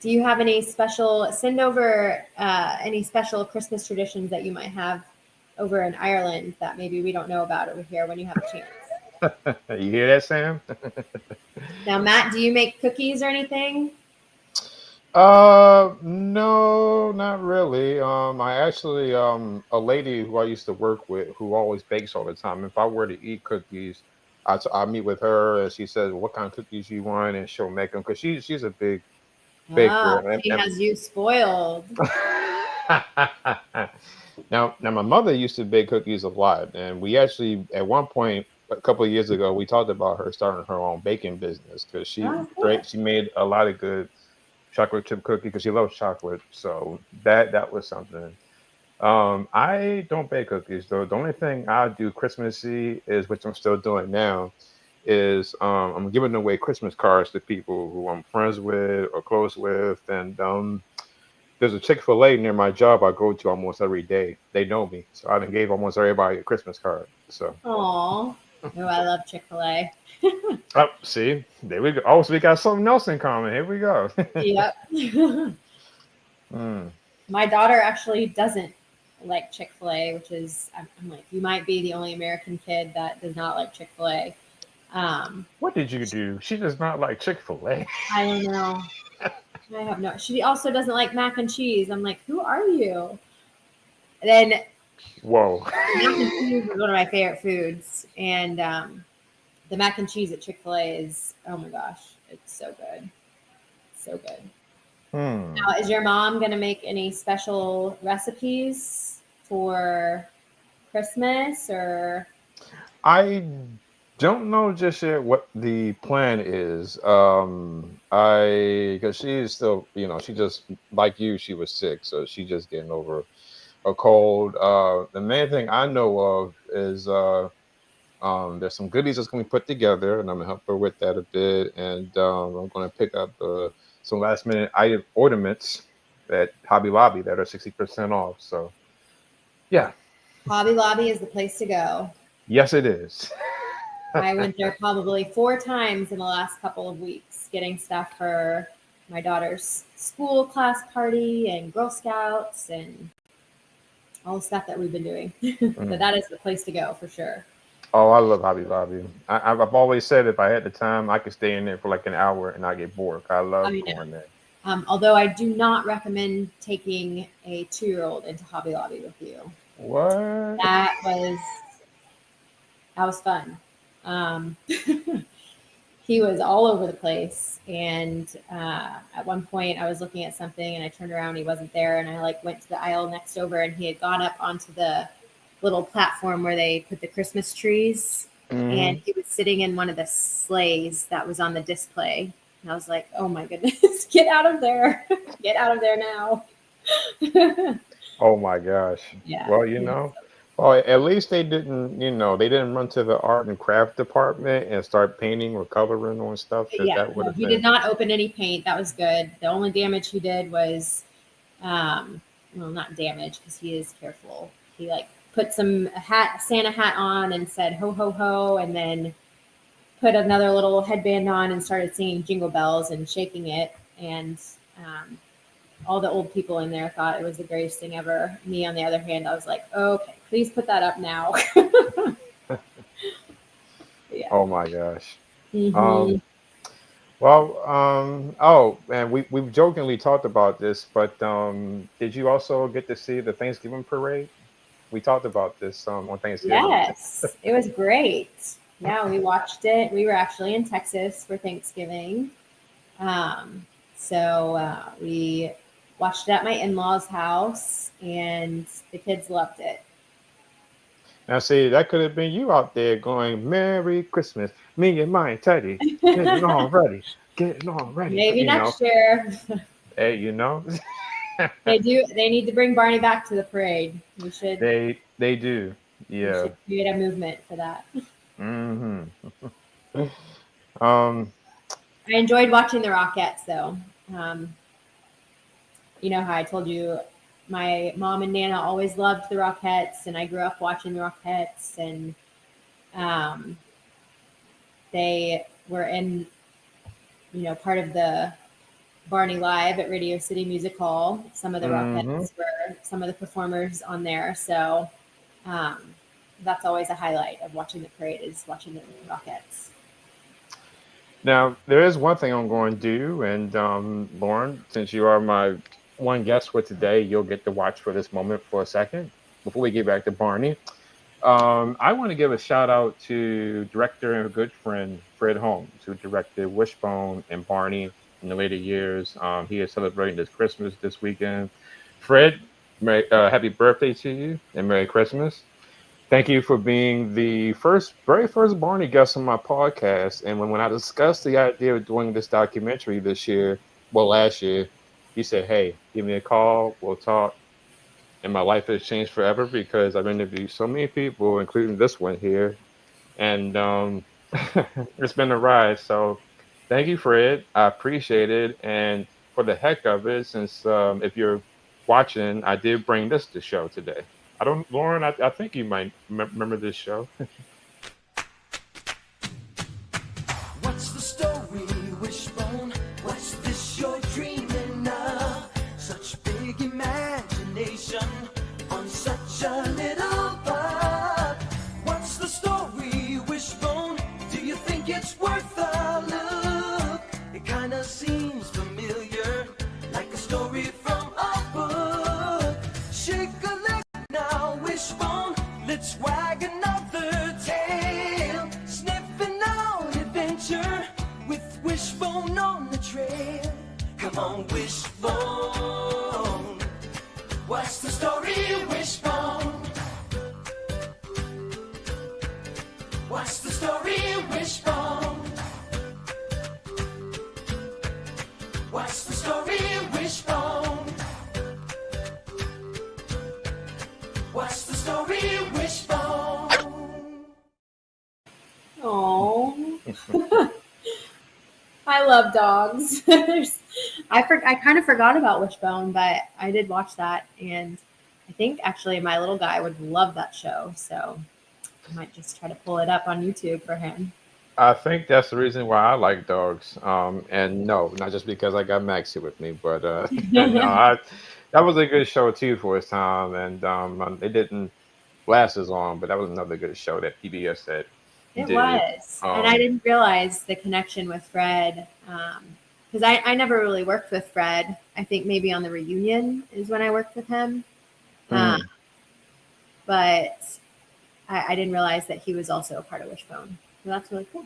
Do you have any special send over any special Christmas traditions that you might have over in Ireland that maybe we don't know about over here when you have a chance? You hear that, Sam? Now, Matt, do you make cookies or anything? No, not really. I actually, a lady who I used to work with who always bakes all the time. If I were to eat cookies, I meet with her and she says, "What kind of cookies you want?" And she'll make them because she's a big baker. Ah, she has you spoiled. Now my mother used to bake cookies a lot, and we actually at one point a couple of years ago we talked about her starting her own baking business because Oh, cool. she made a lot of good chocolate chip cookie because she loves chocolate. So that was something. I don't bake cookies though. The only thing I do Christmassy is, which I'm still doing now, is I'm giving away Christmas cards to people who I'm friends with or close with, and there's a Chick-fil-A near my job I go to almost every day. They know me, so I done gave almost everybody a Christmas card. So, Aw. Oh, I love Chick-fil-A. oh, see, there we go. Oh, so we got something else in common. Here we go. Yep. Mm. My daughter actually doesn't like Chick-fil-A, which is I'm like, you might be the only American kid that does not like Chick-fil-A. Um, What did you do? She does not like Chick-fil-A. I don't know. I have no. She also doesn't like mac and cheese. I'm like, who are you? And then Whoa. mac and cheese is one of my favorite foods, and the mac and cheese at Chick-fil-A is oh my gosh, it's so good, so good. Hmm. Now, is your mom gonna make any special recipes for Christmas or? I Don't know just yet what the plan is. Because she is still, she just like you, she was sick, so she just getting over a cold. The main thing I know of is there's some goodies that's going to be put together, and I'm gonna help her with that a bit. And I'm going to pick up some last minute item ornaments at Hobby Lobby that are 60% off. So yeah, Hobby Lobby is the place to go. yes, it is. I went there probably 4 times in the last couple of weeks getting stuff for my daughter's school class party and Girl Scouts and all the stuff that we've been doing. But that is the place to go for sure. Oh, I love Hobby Lobby. I've always said if I had the time, I could stay in there for like an hour and not get bored. I love going there. Although I do not recommend taking a 2-year-old into Hobby Lobby with you. What? That was fun. He was all over the place, and at one point I was looking at something and I turned around, he wasn't there, and I went to the aisle next over, and he had gone up onto the little platform where they put the Christmas trees, and he was sitting in one of the sleighs that was on the display, and I was like, oh my goodness, get out of there. Get out of there now. Oh my gosh. Yeah. Well, well, at least they didn't, they didn't run to the art and craft department and start painting or coloring on stuff. Yeah, he did not open any paint. That was good. The only damage he did was, well, not damage because he is careful. He put a Santa hat on and said ho ho ho, and then put another little headband on and started singing Jingle Bells and shaking it. And all the old people in there thought it was the greatest thing ever. Me, on the other hand, I was like, okay, please put that up now. Yeah. Oh my gosh. Mhm. Oh, and we've jokingly talked about this, but did you also get to see the Thanksgiving parade? We talked about this on Thanksgiving. Yes, it was great. Yeah, we watched it. We were actually in Texas for Thanksgiving. So we watched it at my in-laws' house, and the kids loved it. Now, see, that could have been you out there going, Merry Christmas, me and my Teddy, getting all ready. Maybe next year. Hey, They need to bring Barney back to the parade. We should. They do. Yeah. We should create a movement for that. Mm-hmm. I enjoyed watching the Rockettes, though. You know how I told you my mom and Nana always loved the Rockettes, and I grew up watching the Rockettes, and they were in, part of the Barney Live at Radio City Music Hall. Some of the Rockettes were some of the performers on there, so that's always a highlight of watching the parade, is watching the Rockettes. Now, there is one thing I'm going to do, and Lauren, since you are my one guest for today, you'll get to watch for this moment for a second before we get back to Barney. I want to give a shout out to director and a good friend, Fred Holmes, who directed Wishbone and Barney in the later years. He is celebrating this Christmas this weekend. Fred, happy birthday to you and Merry Christmas. Thank you for being the very first Barney guest on my podcast. And when I discussed the idea of doing this documentary last year, he said, hey, give me a call, we'll talk. And my life has changed forever because I've interviewed so many people, including this one here. And it's been a ride. So thank you, Fred. I appreciate it. And for the heck of it, since if you're watching, I did bring this to show today. Lauren, I think you might remember this show. What's the story, Wishbone? What's this you're dreaming of? Such big imagination on such a little bud. What's the story, Wishbone? Do you think it's worth a look? It kinda seems familiar, like a story from a book. Shake a leg now, Wishbone, let's wag another tail. Sniffing out adventure with Wishbone on the trail. Come on, Wishbone, what's the story, Wishbone? What's the story? love dogs. I kind of forgot about Wishbone, but I did watch that, and I think actually my little guy would love that show. So I might just try to pull it up on YouTube for him. I think that's the reason why I like dogs. And no, not just because I got Maxie with me, but no, that was a good show too for its time, and it didn't last as long, but that was another good show that PBS that It did. was, and I Um, didn't realize the connection with Fred because I never really worked with Fred. I think maybe on the reunion is when I worked with him, uh, mm. but I didn't realize that he was also a part of Wishbone. So that's really cool.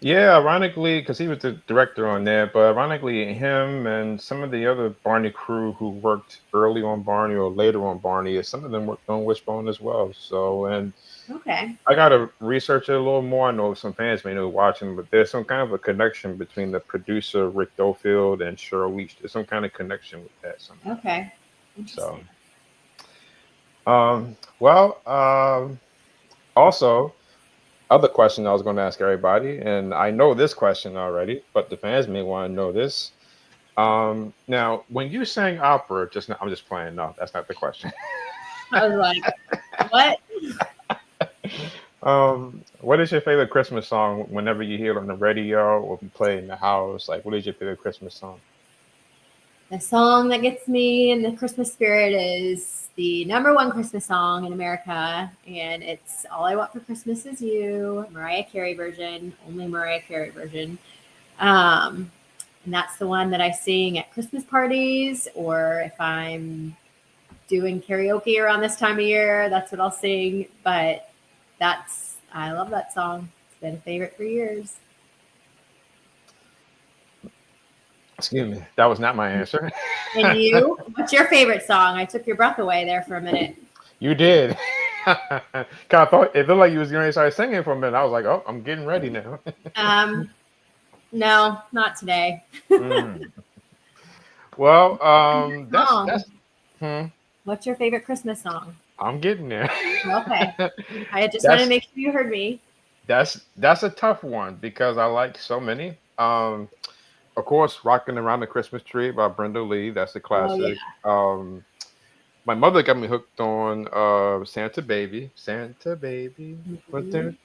Yeah, ironically, because he was the director on there, but ironically, him and some of the other Barney crew who worked early on Barney or later on Barney, some of them worked on Wishbone as well. So, and Okay. I got to research it a little more. I know some fans may know watching, but there's some kind of a connection between the producer Rick Dofield and Cheryl Leach. There's some kind of connection with that somehow. Okay. So, Interesting. well, also, other question I was going to ask everybody, and I know this question already, but the fans may want to know this. Now, when you sang opera just now, I'm just playing. No, that's not the question. I was like, what? What is your favorite Christmas song whenever you hear it on the radio or if you play it in the house? Like, what is your favorite Christmas song? The song that gets me in the Christmas spirit is the number one Christmas song in America, and it's "All I Want for Christmas Is You," Mariah Carey version, only Mariah Carey version. Um, and that's the one that I sing at Christmas parties, or if I'm doing karaoke around this time of year, that's what I'll sing. But I love that song. It's been a favorite for years. Excuse me, that was not my answer. And you, what's your favorite song? I took your breath away there for a minute. You did. Kind of thought it looked like you was going to start singing for a minute. I was like, oh, I'm getting ready now. No, not today. Mm. Well, Song. that's. Hmm, What's your favorite Christmas song? I'm getting there. Okay. I just wanted to That's make sure you heard me. that's a tough one because I like so many. Of course, "Rocking Around the Christmas Tree" by Brenda Lee. That's a Oh yeah. classic. Um, my mother got me hooked on "Santa Baby," "Santa Baby," Mhm.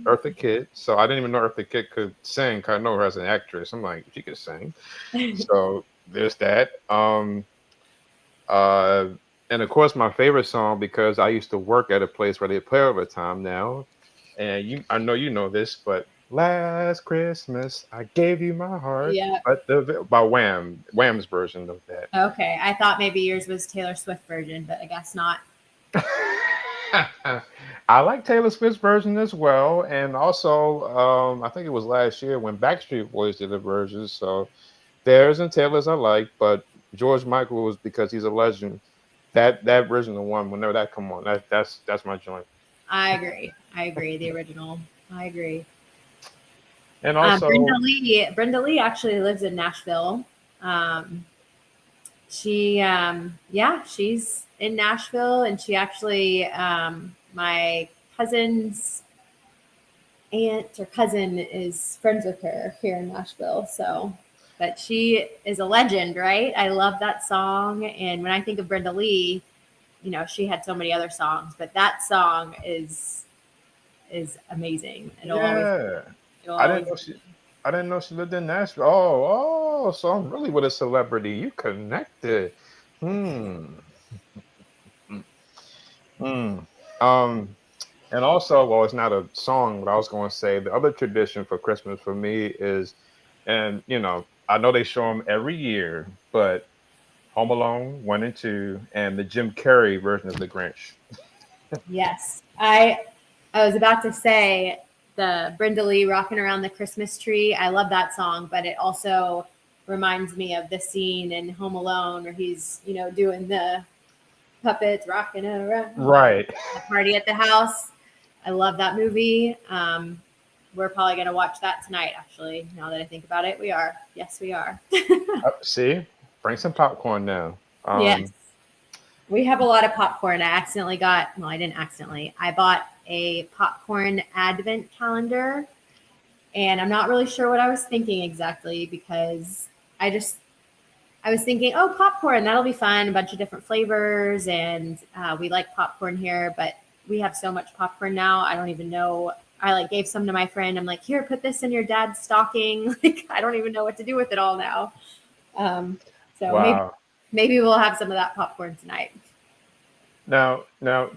Eartha Kitt. So I didn't even know Eartha Kitt could sing. 'Cause I know her as an actress. I'm like, she could sing. So there's that. Uh, and of course, my favorite song because I used to work at a place where they play all the time now, and I know you know this, but "Last Christmas I gave you my heart," Yeah. but by Wham's version of that. Okay. I thought maybe yours was Taylor Swift version, but I guess not. I like Taylor Swift's version as well, and also I think it was last year when Backstreet Boys did a version. So theirs and Taylor's I like, but George Michael was because he's a legend. That version of one, whenever that come on, that's my joint. I agree. I agree. The original. I agree. And also, Brenda Lee actually lives in Nashville. Um, yeah, she's in Nashville, and she actually, my cousin's aunt or cousin is friends with her here in Nashville. So, but she is a legend, right? I love that song. And when I think of Brenda Lee, she had so many other songs, but that song is amazing. yeah, It'll I didn't always know I didn't know she lived in Nashville. Oh, so I'm really with a celebrity. You connected. Hmm. Hmm. Um. And also, well, it's not a song, but I was going to say the other tradition for Christmas for me is, and I know they show them every year, but Home Alone 1 and 2, and the Jim Carrey version of The Grinch. Yes. I was about to say the Brenda Lee rocking around the Christmas tree. I love that song, but it also reminds me of the scene in Home Alone where he's, doing the puppets rocking around Right. the party at the house. I love that movie. We're probably going to watch that tonight, actually. Now that I think about it, we are. Yes, we are. See, bring some popcorn now. Yes. We have a lot of popcorn. I didn't accidentally. I bought a popcorn advent calendar And I'm not really sure what I was thinking exactly because I was thinking, oh, popcorn, that'll be fun, a bunch of different flavors, and we like popcorn here, but we have so much popcorn now, I don't even know. I like gave some to my friend. I'm like, here, put this in your dad's stocking. Like, I don't even know what to do with it all now. So Wow. maybe we'll have some of that popcorn tonight. Now,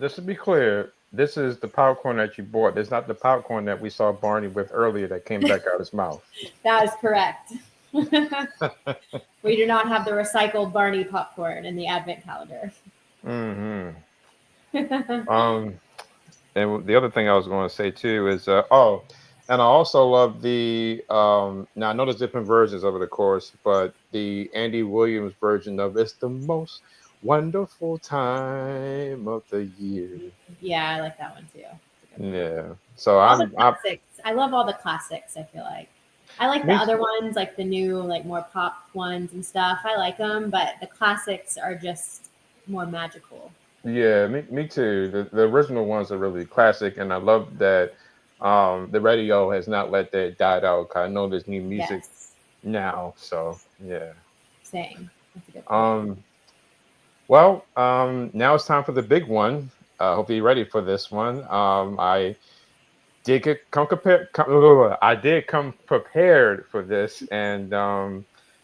just to be clear, this is the popcorn that you bought. It's not the popcorn that we saw Barney with earlier that came back out his mouth. That is correct. We do not have the recycled Barney popcorn in the advent calendar. Mm-hmm. And the other thing I was going to say too is, oh, and I also love the. Now I know there's different versions of it, of course, but the Andy Williams version of "It's the Most Wonderful Time of the Year." Yeah, I like that one too. Yeah. So All the I'm classics. I love all the classics, I feel like. I like the me, other ones, like the new, like more pop ones and stuff. I like them, but the classics are just more magical. yeah, me too. The original ones are really classic, and I love that the radio has not let that die out. 'Cause I know there's new music Yes, now, so yeah. same. That's a good point. Um, now it's time for the big one. Hope you're ready for this one. I did I did come prepared for this, and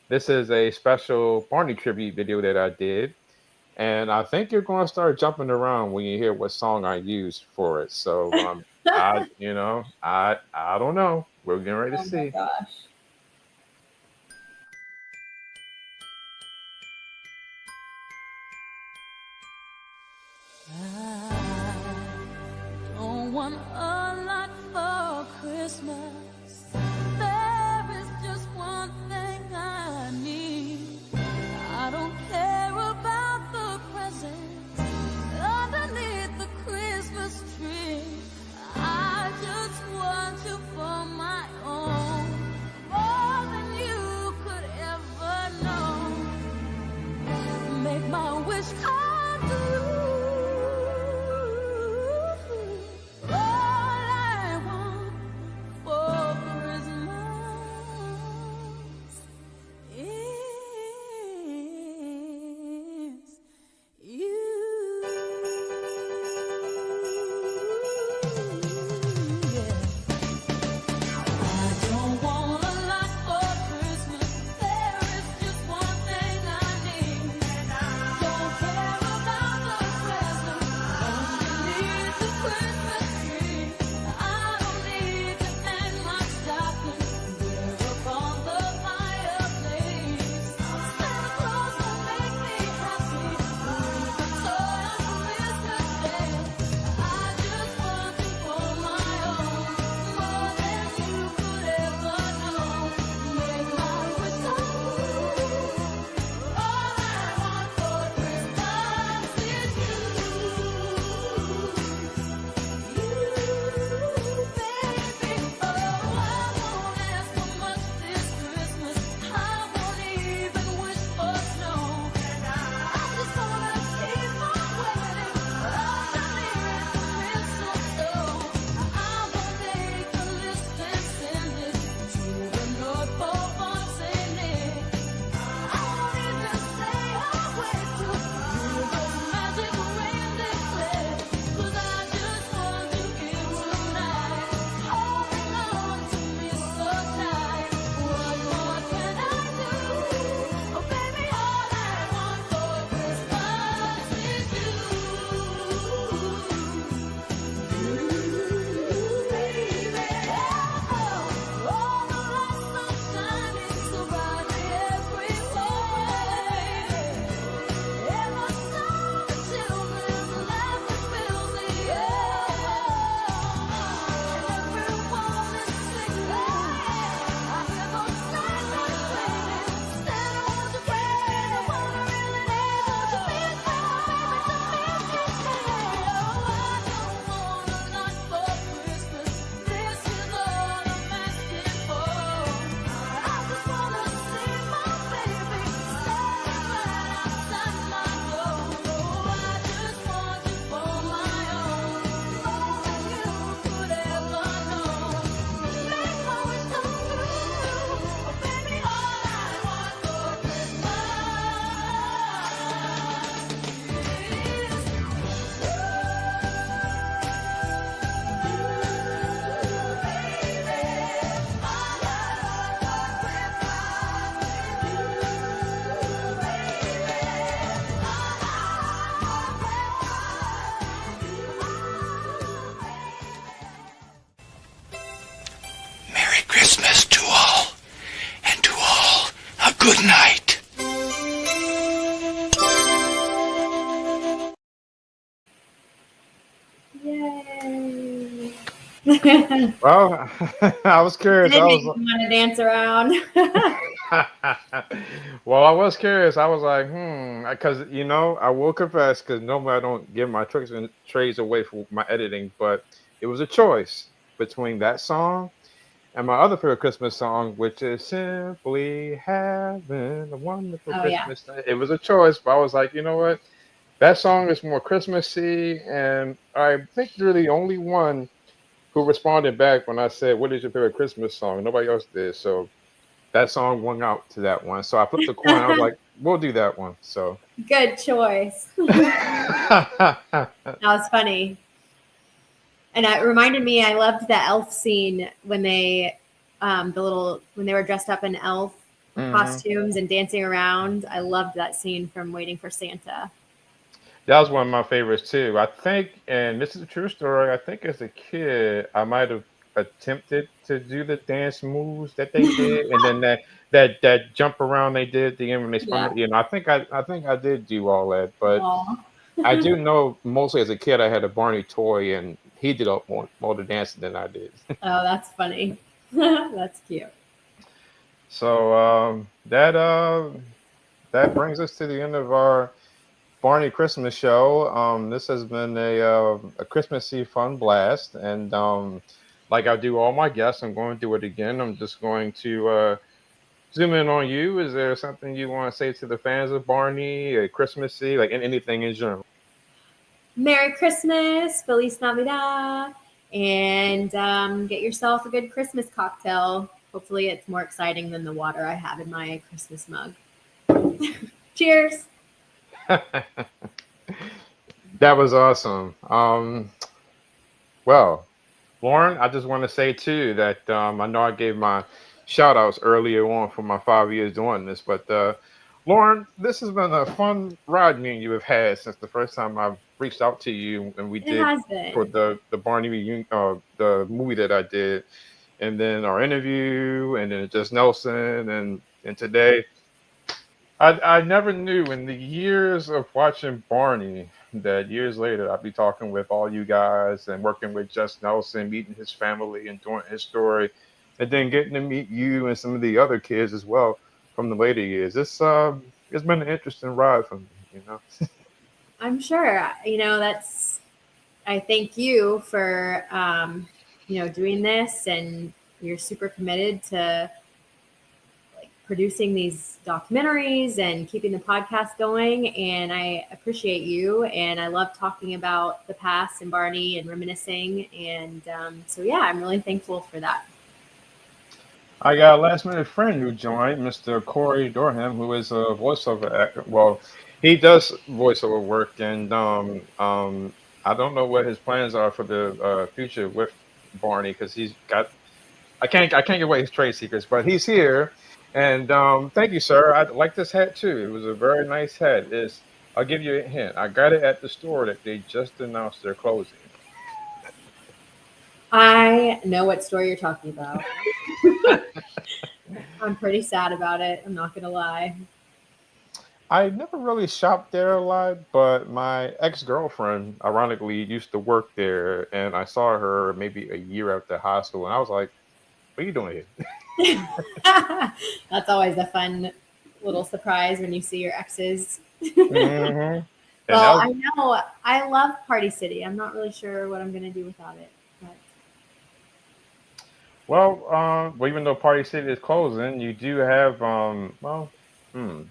this is a special Barney tribute video that I did, and I think you're going to start jumping around when you hear what song I used for it. So, I don't know. We're getting ready to Oh my see. gosh. Don't want a lot for Christmas. There is just one thing I need. I don't care about the presents underneath the Christmas tree. I just want you for my own. Good night. Yay! Well, I was curious. Did I make was you want to dance around. well, I was curious. I was like, because I will confess, because normally I don't give my tricks and trades away for my editing, but it was a choice between that song and my other favorite Christmas song, which is "Simply Having a Wonderful Oh yeah. Christmas." It was a choice, but I was like, you know what? That song is more Christmassy, and I think you're the only one who responded back when I said, "What is your favorite Christmas song?" Nobody else did, so that song won out to that one. So I flipped the coin. I was like, we'll do that one. So Good choice. That was funny. And it reminded me, I loved the elf scene when they, when they were dressed up in elf Mhm. costumes and dancing around. I loved that scene from Waiting for Santa. That was one of my favorites too. I think, and this is a true story. I think as a kid, I might have attempted to do the dance moves that they did, and then that jump around they did at the end when they spun. Yeah. I think I did do all that, but Aw. I do know mostly as a kid I had a Barney toy, and he did more the dancing than I did. Oh, that's funny. That's cute. So that brings us to the end of our Barney Christmas show. This has been a Christmassy fun blast, and like I do all my guests, I'm going to do it again. I'm just going to zoom in on you. Is there something you want to say to the fans of Barney, Christmassy, like anything in general? Merry Christmas, Feliz Navidad, and get yourself a good Christmas cocktail. Hopefully, it's more exciting than the water I have in my Christmas mug. Cheers. That was awesome. Well, Lauren, I just want to say too that I know I gave my shout outs earlier on for my 5 years doing this, but Lauren, this has been a fun ride me and you have had since the first time I've reached out to you and we It did has for been. the Barney reunion, the movie that I did, and then our interview, and then just Nelson, and today. I never knew in the years of watching Barney that years later I'd be talking with all you guys and working with Just Nelson, meeting his family and doing his story, and then getting to meet you and some of the other kids as well from the later years. It's been an interesting ride for me. I'm sure. That's. I thank you for doing this, and you're super committed to producing these documentaries and keeping the podcast going. And I appreciate you. And I love talking about the past and Barney and reminiscing. And so, yeah, I'm really thankful for that. I got a last minute friend who joined, Mr. Corey Dorham, who is a voiceover actor. Well, he does voiceover work, and I don't know what his plans are for the future with Barney because he's got. I can't give away his trade secrets, but he's here, and thank you, sir. I like this hat too. It was a very nice hat. I'll give you a hint. I got it at the store that they just announced they're closing. I know what story you're talking about. I'm pretty sad about it. I'm not going to lie. I never really shopped there a lot, but my ex girlfriend, ironically, used to work there, and I saw her maybe a year after high school, and I was like, "What are you doing here?" That's always a fun little surprise when you see your exes. Hmm. And that Well, was I know I love Party City. I'm not really sure what I'm going to do without it. But well, even though Party City is closing, you do have hmm,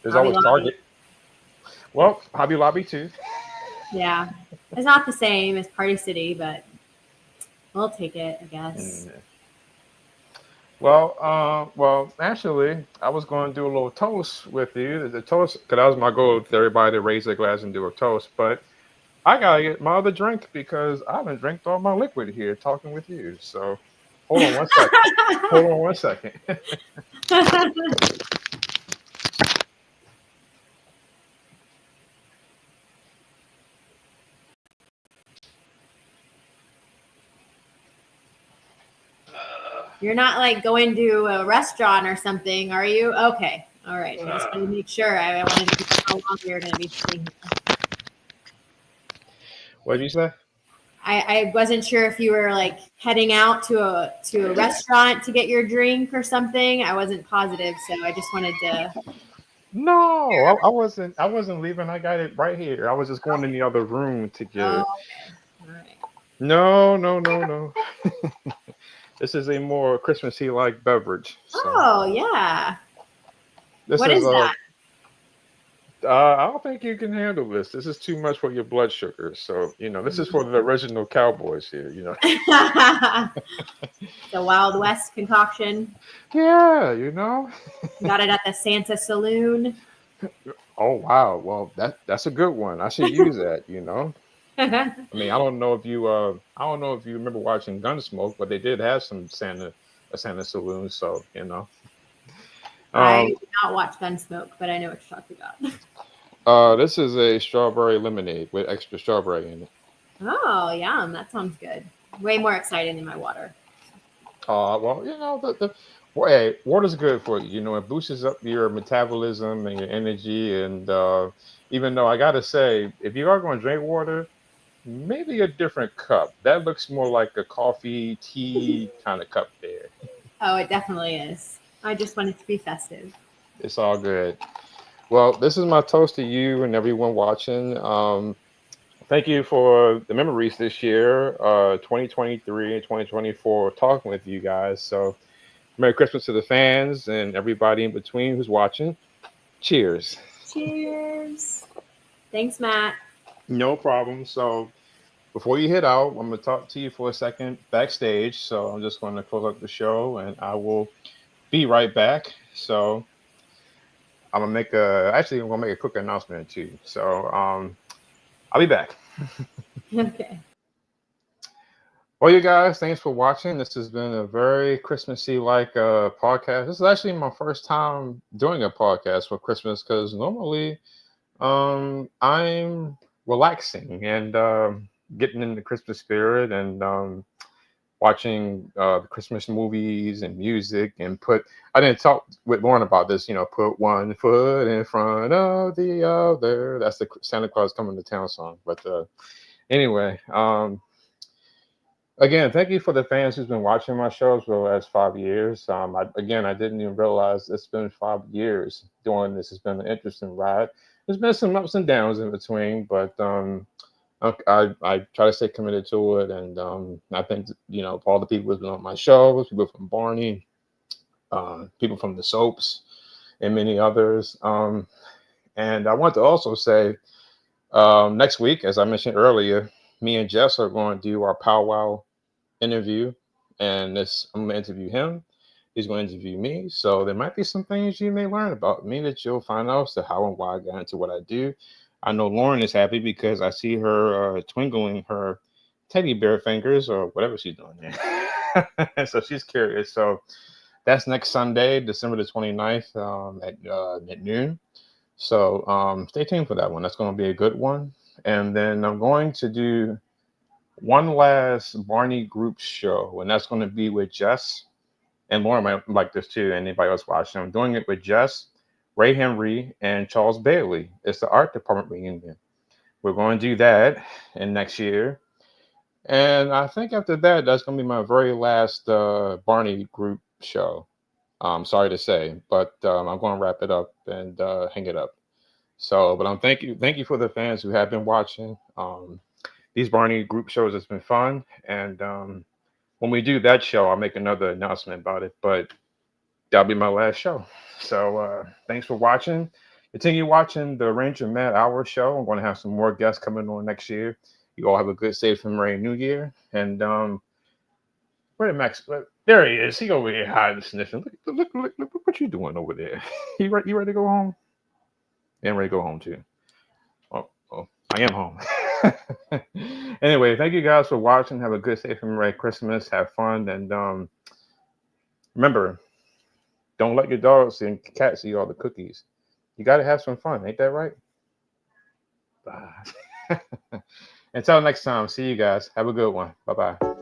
there's Hobby always Lobby, Target. Well, Hobby Lobby too. yeah, it's not the same as Party City, but we'll take it, I guess. Mm. Well, actually, I was going to do a little toast with you. The toast, because that was my goal to everybody to raise their glass and do a toast. But I gotta get my other drink because I haven't drank all my liquid here talking with you. So hold on one second. Hold on one second. You're not like going to a restaurant or something, are you? Okay, All right. I just wanted to make sure. I wanted to know how long we were going to be sitting here. What did you say? I wasn't sure if you were like heading out to a restaurant to get your drink or something. I wasn't positive, so I just wanted to. No, I wasn't. I wasn't leaving. I got it right here. I was just going in the other room to get Oh, it. okay. All right. No, no, no, no. This is a more Christmassy like beverage. So Oh, yeah. this What is is that? I don't think you can handle this. This is too much for your blood sugar. So this is for the original cowboys here. The Wild West concoction. Yeah. Got it at the Santa Saloon. Oh wow. Well, that's a good one. I should use that. I mean, I don't know if you remember watching Gunsmoke, but they did have some Santa saloon. So I um, did not watch Gunsmoke, but I know what you're talking about. this is a strawberry lemonade with extra strawberry in it. Oh, yum. That sounds good. Way more exciting than my water. Well, hey, water's good for you. It boosts up your metabolism and your energy. And even though I gotta say, if you are going to drink water, maybe a different cup. That looks more like a coffee, tea kind of cup there. Oh, it definitely is. I just want it to be festive. It's all good. Well, this is my toast to you and everyone watching. Thank you for the memories this year, 2023 and 2024, talking with you guys. So, Merry Christmas to the fans and everybody in between who's watching. Cheers. Cheers. Thanks, Matt. No problem. So, before you head out, I'm going to talk to you for a second backstage. So, I'm just going to close up the show and I will be right back. So, I'm gonna make a quick announcement too. So, I'll be back. Okay. Well, you guys, thanks for watching. This has been a very Christmassy like podcast. This is actually my first time doing a podcast for Christmas because normally I'm relaxing and getting in the Christmas spirit and watching Christmas movies and music and I didn't talk with Lauren about this, put one foot in front of the other. That's the Santa Claus Coming to Town song. But anyway, again, thank you for the fans who's been watching my shows for the last 5 years. I didn't even realize it's been 5 years doing this. It's been an interesting ride. There's been some ups and downs in between, but I try to stay committed to it. And I think, all the people who've been on my shows, people from Barney, people from the soaps, and many others. And I want to also say next week, as I mentioned earlier, me and Jess are going to do our powwow interview, and I'm going to interview him. He's going to interview me. So there might be some things you may learn about me that you'll find out as to how and why I got into what I do. I know Lauren is happy because I see her twinkling her teddy bear fingers or whatever she's doing there. So she's curious. So that's next Sunday, December the 29th at noon. So stay tuned for that one. That's going to be a good one. And then I'm going to do one last Barney group show, and that's going to be with Jess. And Lauren might like this too, and anybody else watching. I'm doing it with Jess, Ray Henry, and Charles Bailey. It's the art department reunion. We're going to do that in next year. And I think after that, that's going to be my very last Barney group show. Sorry to say, but I'm going to wrap it up and hang it up. So, but thank you for the fans who have been watching. These Barney group shows has been fun, and when we do that show, I'll make another announcement about it. But that'll be my last show. So thanks for watching. Continue watching the Ranger Matt Hour show. I'm going to have some more guests coming on next year. You all have a good, safe, and merry New Year. And where did Max? There he is. He over here hiding, sniffing. Look what you doing over there. You ready to go home? Yeah, I'm ready to go home too. Oh, I am home. Anyway, thank you guys for watching. Have a good, safe, and merry Christmas. Have fun, and remember, don't let your dogs and cats eat all the cookies. You got to have some fun. Ain't that right? Bye. Until next time, see you guys. Have a good one. Bye-bye.